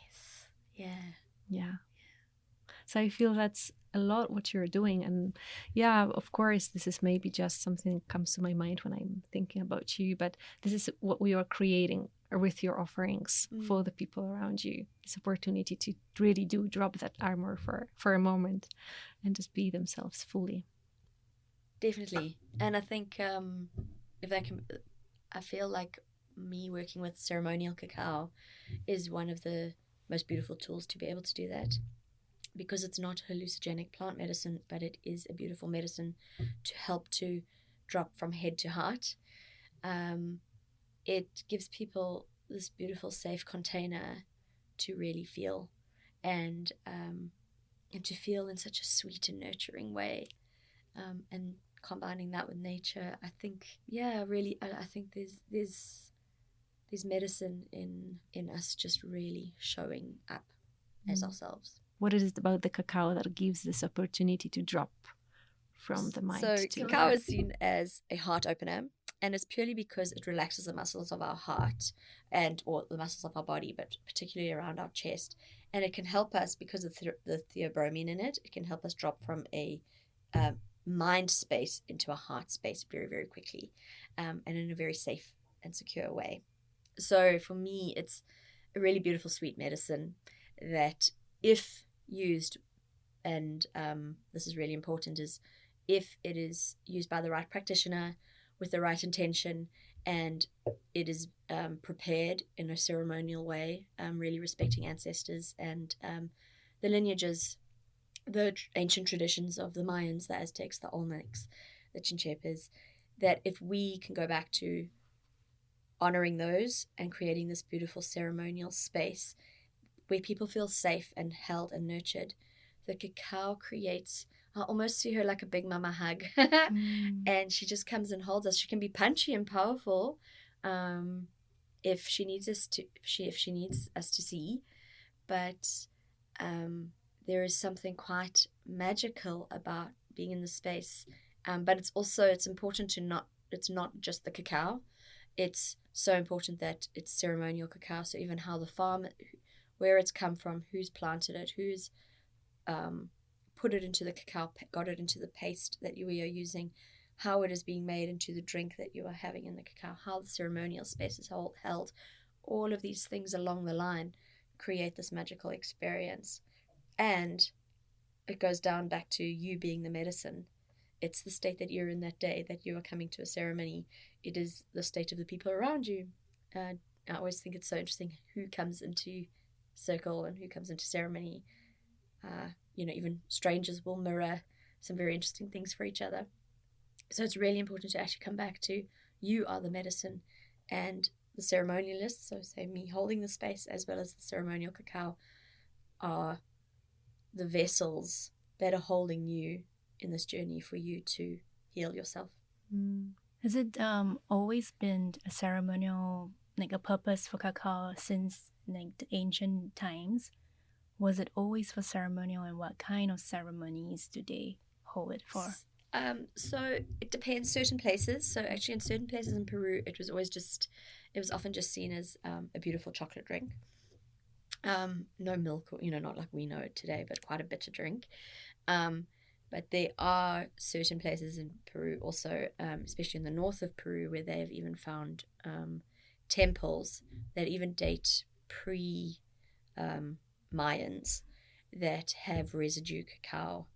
Yes. Yeah. So I feel that's a lot what you're doing. And yeah, of course, this is maybe just something that comes to my mind when I'm thinking about you, but this is what we are creating with your offerings for the people around you. This opportunity to really do drop that armor for a moment and just be themselves fully. Definitely. And I think I feel like me working with ceremonial cacao is one of the most beautiful tools to be able to do that, because it's not hallucinogenic plant medicine, but it is a beautiful medicine to help to drop from head to heart. It gives people this beautiful, safe container to really feel, and to feel in such a sweet and nurturing way. And combining that with nature, I think, I think there's medicine in us just really showing up as ourselves. What is it about the cacao that gives this opportunity to drop from the mind? So cacao is seen as a heart opener, and it's purely because it relaxes the muscles of our heart or the muscles of our body, but particularly around our chest. And it can help us, because of the theobromine in it, it can help us drop from a mind space into a heart space very, very quickly, and in a very safe and secure way. So for me, it's a really beautiful, sweet medicine that, if used, and this is really important, is if it is used by the right practitioner with the right intention, and it is prepared in a ceremonial way, really respecting ancestors and the lineages, the ancient traditions of the Mayans, the Aztecs, the Olmecs, the Chinchepes, that if we can go back to honoring those and creating this beautiful ceremonial space where people feel safe and held and nurtured, the cacao creates, I almost see her like a big mama hug. And she just comes and holds us. She can be punchy and powerful if she needs us to see, but there is something quite magical about being in the space. But it's important it's not just the cacao. It's so important that it's ceremonial cacao. So even how the farm, where it's come from, who's planted it, who's put it into the cacao, got it into the paste that we are using, how it is being made into the drink that you are having in the cacao, how the ceremonial space is held. All of these things along the line create this magical experience. And it goes down back to you being the medicine. It's the state that you're in that day, that you are coming to a ceremony. It is the state of the people around you. I always think it's so interesting who comes into circle and who comes into ceremony. Even strangers will mirror some very interesting things for each other. So it's really important to actually come back to, you are the medicine, and the ceremonialists, so say me holding the space as well as the ceremonial cacao, are the vessels that are holding you in this journey for you to heal yourself. Has it always been a ceremonial, like a purpose for cacao since like the ancient times? Was it always for ceremonial, and what kind of ceremonies do they hold it for? So it depends. Certain places, so actually in certain places in Peru, it was often just seen as a beautiful chocolate drink. No milk, or, not like we know it today, but quite a bitter drink. But there are certain places in Peru also, especially in the north of Peru, where they have even found temples that even date pre-Mayans that have residue cacao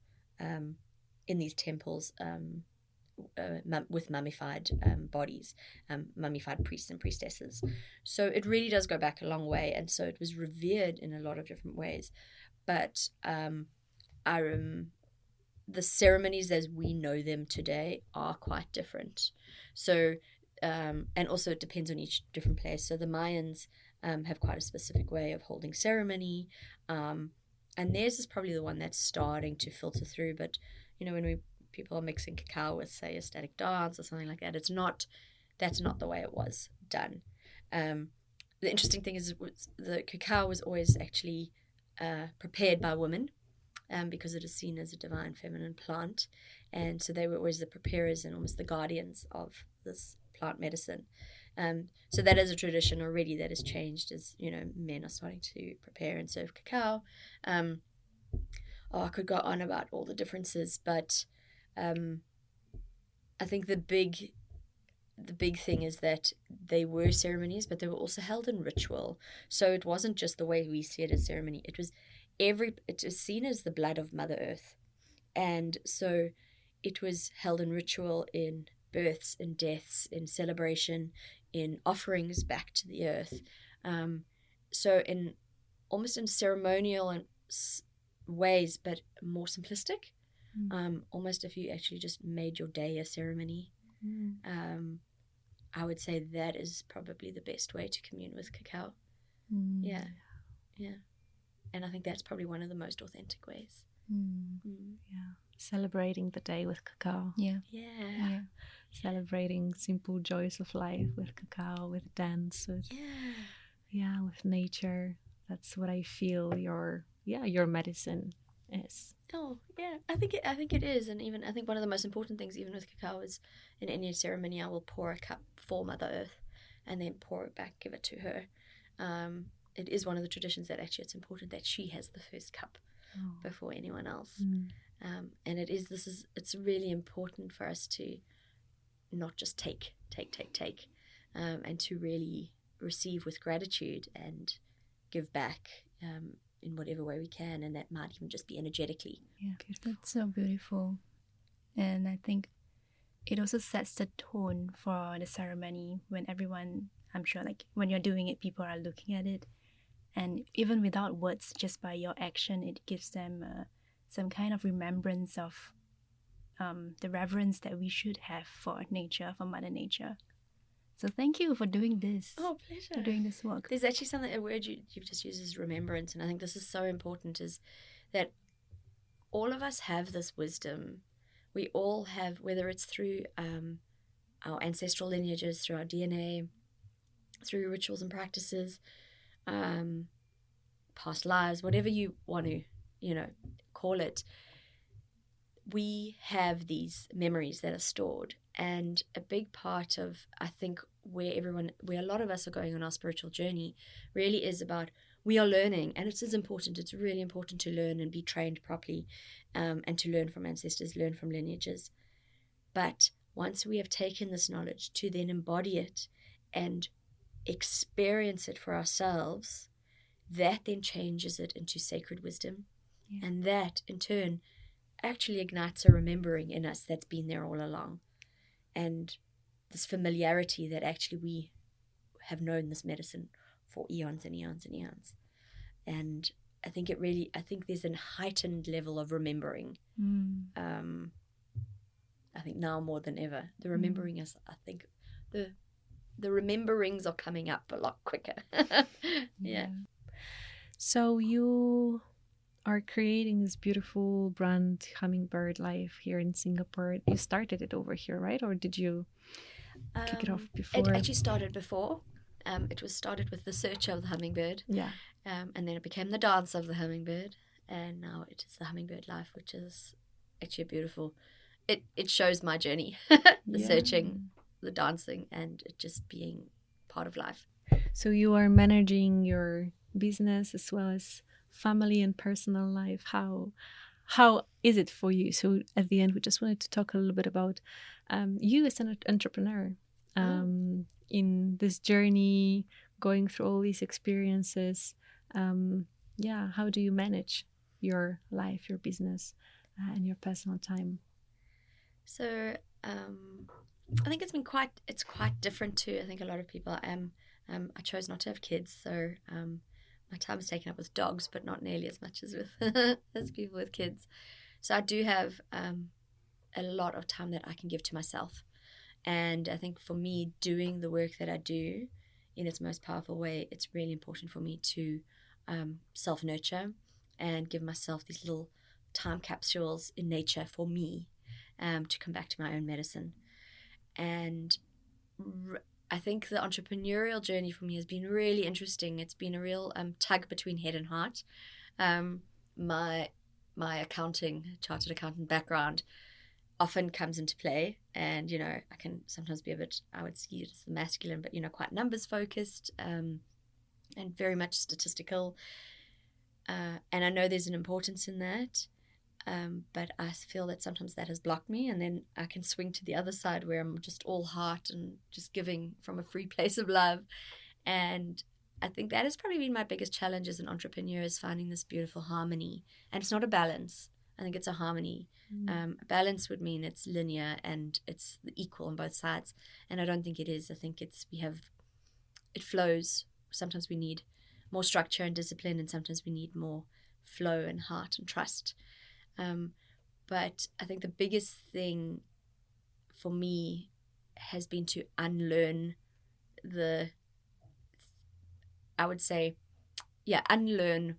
in these temples with mummified bodies, mummified priests and priestesses. So it really does go back a long way, and so it was revered in a lot of different ways. But the ceremonies as we know them today are quite different. So, and also it depends on each different place. So the Mayans have quite a specific way of holding ceremony, and theirs is probably the one that's starting to filter through. But when people are mixing cacao with, say, a static dance or something like that, that's not the way it was done. The interesting thing is the cacao was always actually prepared by women, because it is seen as a divine feminine plant, and so they were always the preparers and almost the guardians of this plant medicine. So that is a tradition already that has changed as men are starting to prepare and serve cacao. I could go on about all the differences, but I think the big the big thing is that they were ceremonies, but they were also held in ritual. So it wasn't just the way we see it as ceremony. It was seen as the blood of Mother Earth. And so it was held in ritual, in births, in deaths, in celebration, in offerings back to the earth. So in almost in ceremonial and ways, but more simplistic. Almost if you actually just made your day a ceremony. I would say that is probably the best way to commune with cacao. Yeah. And I think that's probably one of the most authentic ways. Yeah, celebrating the day with cacao. Yeah. Celebrating simple joys of life with cacao, with dance, with with nature. That's what I feel your medicine is. Oh yeah, I think it is, and even I think one of the most important things, even with cacao, is in any ceremony I will pour a cup for Mother Earth, and then pour it back, give it to her. It is one of the traditions that actually it's important that she has the first cup before anyone else. And it's really important for us to not just take, and to really receive with gratitude and give back in whatever way we can, and that might even just be energetically. Yeah, that's so beautiful. And I think it also sets the tone for the ceremony when everyone, I'm sure, like when you're doing it, people are looking at it. And even without words, just by your action, it gives them some kind of remembrance of the reverence that we should have for nature, for Mother Nature. So thank you for doing this. Oh, pleasure. For doing this work. There's actually a word you've just used is remembrance, and I think this is so important, is that all of us have this wisdom. We all have, whether it's through our ancestral lineages, through our DNA, through rituals and practices, past lives, whatever you want to, call it, we have these memories that are stored. And a big part of, I think, where a lot of us are going on our spiritual journey really is about, we are learning, and it is important. It's really important to learn and be trained properly, and to learn from ancestors, learn from lineages. But once we have taken this knowledge, to then embody it and experience it for ourselves, that then changes it into sacred wisdom. Yeah. And that, in turn, actually ignites a remembering in us that's been there all along. And this familiarity that actually we have known this medicine for eons and eons and eons. And I think there's a heightened level of remembering. I think now more than ever, the remembering is, I think, the rememberings are coming up a lot quicker. Yeah. So you are creating this beautiful brand, Hummingbird Life, here in Singapore. You started it over here, right? Or did you kick it off before? It actually started before. It was started with the search of the hummingbird. Yeah. And then it became the dance of the hummingbird. And now it is the Hummingbird Life, which is actually beautiful. It shows my journey, the searching, the dancing, and it just being part of life. So you are managing your business as well as family and personal life. How is it for you? So at the end, we just wanted to talk a little bit about you as an entrepreneur in this journey, going through all these experiences. How do you manage your life, your business, and your personal time? So I think it's quite different too. I think a lot of people I chose not to have kids, so my time is taken up with dogs, but not nearly as much as with as people with kids. So I do have a lot of time that I can give to myself. And I think for me, doing the work that I do in its most powerful way, it's really important for me to self-nurture and give myself these little time capsules in nature for me, to come back to my own medicine. And I think the entrepreneurial journey for me has been really interesting. It's been a real tug between head and heart. My chartered accountant background often comes into play, and I can sometimes be a bit, I would see it as the masculine, but quite numbers focused, and very much statistical. And I know there's an importance in that. But I feel that sometimes that has blocked me, and then I can swing to the other side where I'm just all heart and just giving from a free place of love. And I think that has probably been my biggest challenge as an entrepreneur, is finding this beautiful harmony. And it's not a balance. I think it's a harmony. A balance would mean it's linear and it's equal on both sides. And I don't think it is. I think it flows. Sometimes we need more structure and discipline, and sometimes we need more flow and heart and trust. But I think the biggest thing for me has been to unlearn unlearn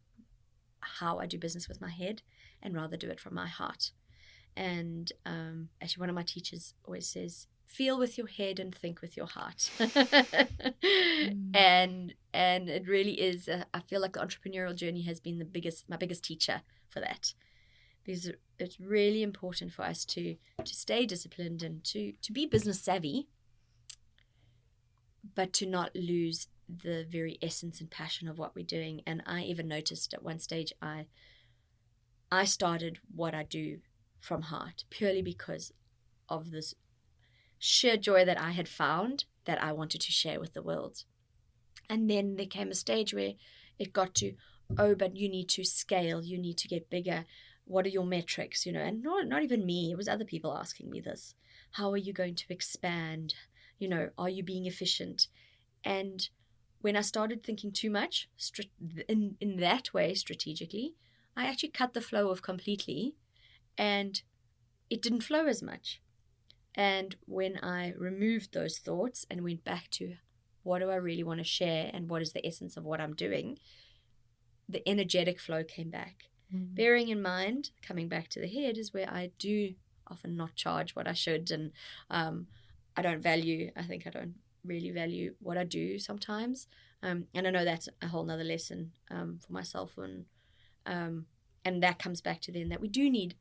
how I do business with my head and rather do it from my heart. And actually, one of my teachers always says, feel with your head and think with your heart. And it really is. I feel like the entrepreneurial journey has been my biggest teacher for that, because it's really important for us to stay disciplined and to be business savvy, but to not lose the very essence and passion of what we're doing. And I even noticed at one stage I started what I do from heart, purely because of this sheer joy that I had found that I wanted to share with the world. And then there came a stage where it got to, oh, but you need to scale, you need to get bigger. What are your metrics? And not even me, it was other people asking me this. How are you going to expand? Are you being efficient? And when I started thinking too much in that way strategically, I actually cut the flow off completely, and it didn't flow as much. And when I removed those thoughts and went back to what do I really want to share and what is the essence of what I'm doing, the energetic flow came back. Bearing in mind, coming back to the head, is where I do often not charge what I should, and I don't really value what I do sometimes. And I know that's a whole nother lesson for myself. And that comes back to then that we do need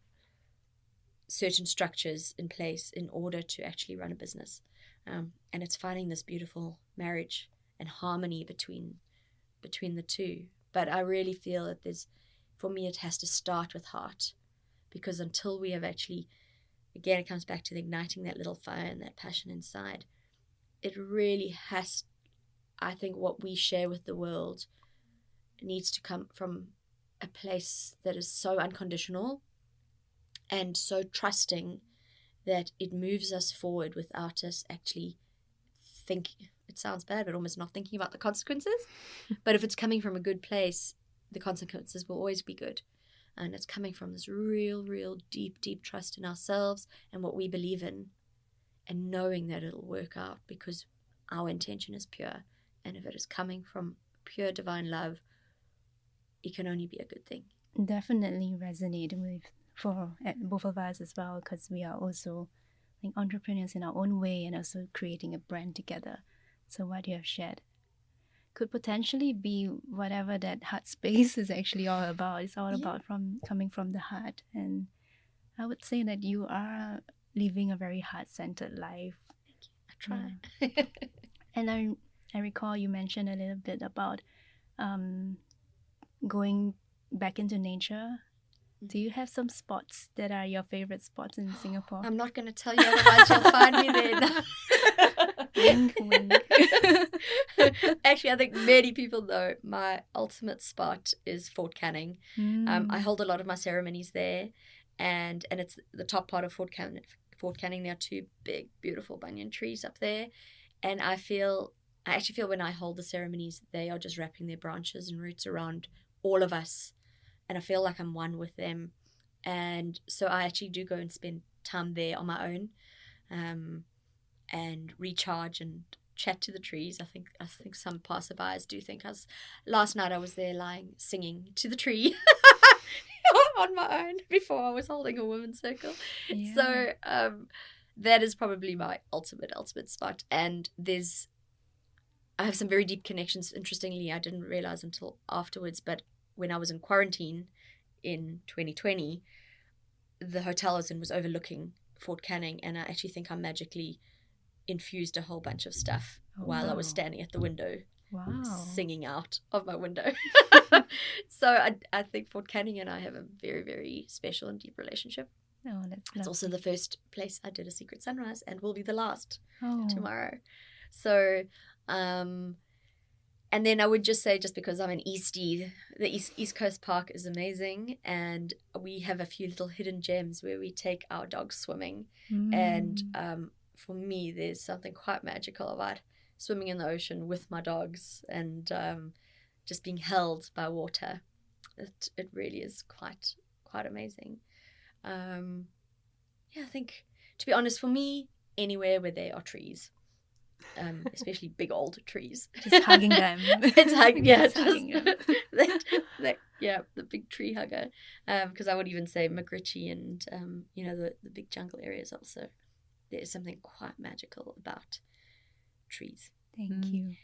certain structures in place in order to actually run a business. And it's finding this beautiful marriage and harmony between the two. But I really feel that for me, it has to start with heart, because until we have actually, again, it comes back to igniting that little fire and that passion inside. It really has, I think what we share with the world needs to come from a place that is so unconditional and so trusting that it moves us forward without us actually it sounds bad, but almost not thinking about the consequences. But if it's coming from a good place, the consequences will always be good. And it's coming from this real, real deep, deep trust in ourselves and what we believe in, and knowing that it'll work out because our intention is pure. And if it is coming from pure divine love, it can only be a good thing. Definitely resonate for both of us as well, because we are also entrepreneurs in our own way and also creating a brand together. So what you have shared could potentially be whatever that heart space is actually all about. It's all about coming from the heart. And I would say that you are living a very heart-centered life. Thank you. I try. And I recall you mentioned a little bit about going back into nature. Do you have some spots that are your favorite spots in Singapore? I'm not going to tell you, otherwise you'll find me there. Wink, wink. Actually, I think many people know my ultimate spot is Fort Canning. I hold a lot of my ceremonies there, and it's the top part of Fort Canning. There are two big, beautiful banyan trees up there, and I actually feel when I hold the ceremonies, they are just wrapping their branches and roots around all of us, and I feel like I'm one with them. And so I actually do go and spend time there on my own, and recharge and chat to the trees. I think some passerbys do think last night I was there singing to the tree on my own before I was holding a women's circle. Yeah. So that is probably my ultimate spot. And I have some very deep connections. Interestingly, I didn't realize until afterwards, but when I was in quarantine in 2020, the hotel I was in was overlooking Fort Canning, and I actually think I magically infused a whole bunch of stuff while I was standing at the window. singing out of my window. So I think Fort Canning and I have a very, very special and deep relationship. Oh, that's It's also lovely. the first place I did a secret sunrise and will be the last Oh, tomorrow. So, and then I would just say, just because I'm an Eastie, the East Coast Park is amazing, and we have a few little hidden gems where we take our dogs swimming. And for me, there's something quite magical about swimming in the ocean with my dogs and just being held by water. It really is quite amazing. Yeah, I think, to be honest, for me, anywhere where there are trees. Especially big old trees. just hugging them. It's hugging, yeah, Just hugging them. yeah, the big tree hugger. Because I would even say McRitchie and the big jungle areas also. There's something quite magical about trees. Thank you.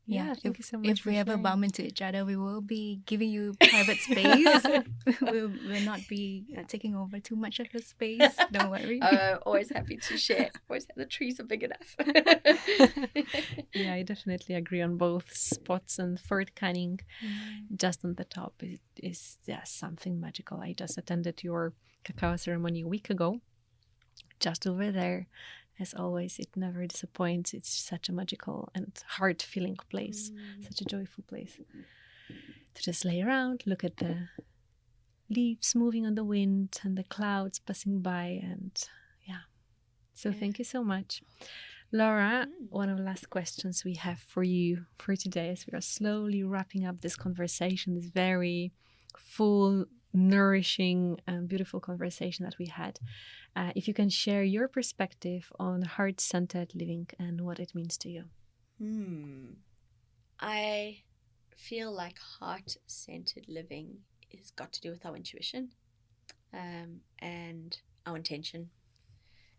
Yeah, thank you so much. If we ever sharing. bump into each other, we will be giving you private space. We'll not be taking over too much of your space. Don't worry. Always happy to share. Always, the trees are big enough. Yeah, I definitely agree on both spots. And Fort Canning, just on the top, is something magical. I just attended your cacao ceremony a week ago, just over there. As always, it never disappoints. It's such a magical and heart-filling place, such a joyful place to just lay around, look at the leaves moving on the wind and the clouds passing by. And so thank you so much. Laura, one of the last questions we have for you for today, as we are slowly wrapping up this conversation, this very full, nourishing and beautiful conversation that we had. If you can share your perspective on heart-centered living and what it means to you. I feel like heart-centered living has got to do with our intuition and our intention.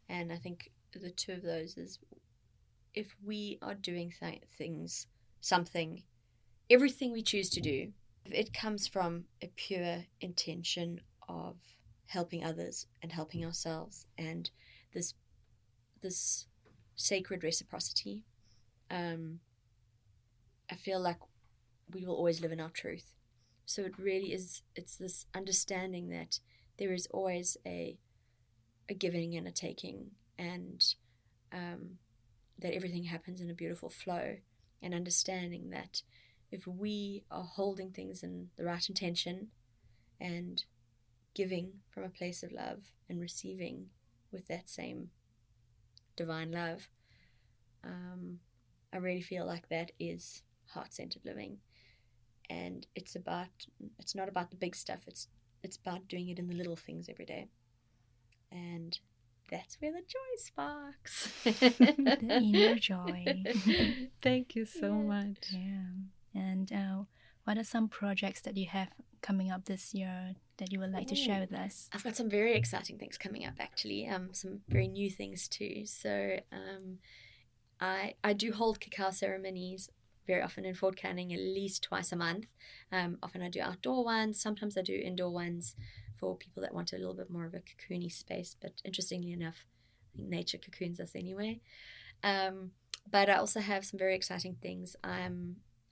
And I think the two of those is, if we are doing everything we choose to do, if it comes from a pure intention of helping others and helping ourselves, and this sacred reciprocity, I feel like we will always live in our truth. So it really is, it's this understanding that there is always a giving and a taking, and that everything happens in a beautiful flow, and understanding that if we are holding things in the right intention and giving from a place of love and receiving with that same divine love, I really feel like that is heart-centered living. And it's not about the big stuff, it's about doing it in the little things every day. And that's where the joy sparks. The inner joy. Thank you so much. Yeah. And what are some projects that you have coming up this year that you would like to share with us? I've got some very exciting things coming up, actually. Some very new things too. So I do hold cacao ceremonies very often in Fort Canning, at least twice a month. Often I do outdoor ones. Sometimes I do indoor ones for people that want a little bit more of a cocoony space. But interestingly enough, I think nature cocoons us anyway. But I also have some very exciting things.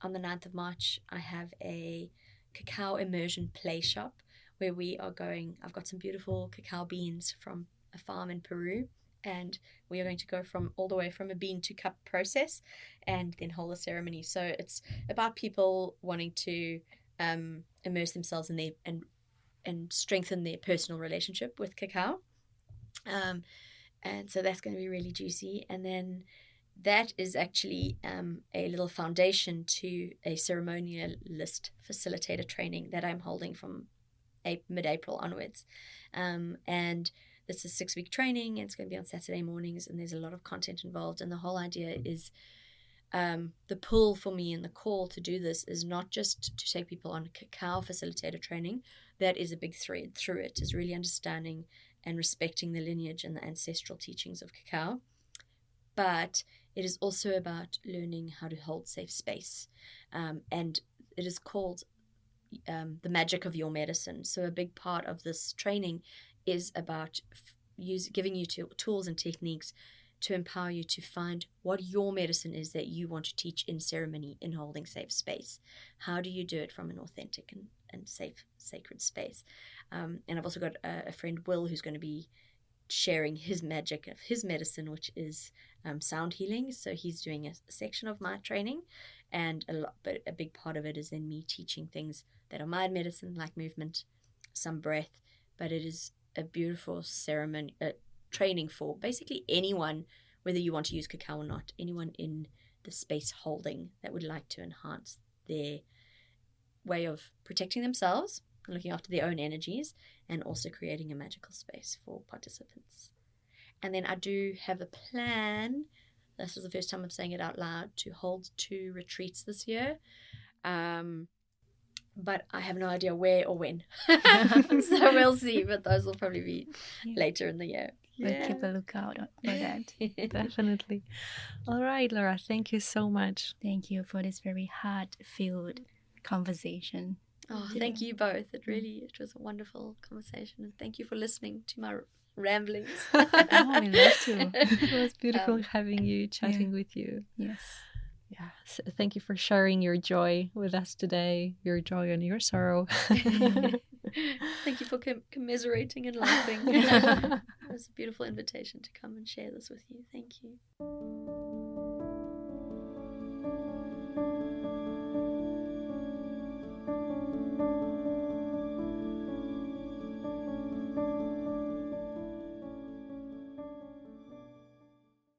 On the 9th of March, I have a cacao immersion play shop where we are going. I've got some beautiful cacao beans from a farm in Peru, and we are going to go all the way from a bean to cup process and then hold a ceremony. So it's about people wanting to immerse themselves in and strengthen their personal relationship with cacao. And so that's going to be really juicy. And then that is actually a little foundation to a ceremonialist facilitator training that I'm holding from mid-April onwards. And it's a 6-week training, and it's going to be on Saturday mornings, and there's a lot of content involved. And the whole idea is the pull for me and the call to do this is not just to take people on cacao facilitator training. That is a big thread through it, is really understanding and respecting the lineage and the ancestral teachings of cacao. But it is also about learning how to hold safe space. And it is called the magic of your medicine. So a big part of this training is about giving you tools and techniques to empower you to find what your medicine is that you want to teach in ceremony, in holding safe space. How do you do it from an authentic and safe, sacred space? And I've also got a friend, Will, who's going to be sharing his magic of his medicine, which is sound healing. So he's doing a section of my training, and but a big part of it is in me teaching things that are my medicine, like movement, some breath. But it is a beautiful ceremony, training for basically anyone, whether you want to use cacao or not, anyone in the space holding that would like to enhance their way of protecting themselves, looking after their own energies, and also creating a magical space for participants. And then I do have a plan, this is the first time I'm saying it out loud, to hold 2 retreats this year. But I have no idea where or when. So we'll see, but those will probably be later in the year. We'll keep a lookout for that. Definitely. All right, Laura, thank you so much. Thank you for this very heart-filled conversation. Oh, thank you both. It was a wonderful conversation, and thank you for listening to my ramblings. Oh, I love to. It was beautiful having you, chatting with you. Yes. Yeah. So thank you for sharing your joy with us today, your joy and your sorrow. Thank you for commiserating and laughing. It was a beautiful invitation to come and share this with you. Thank you.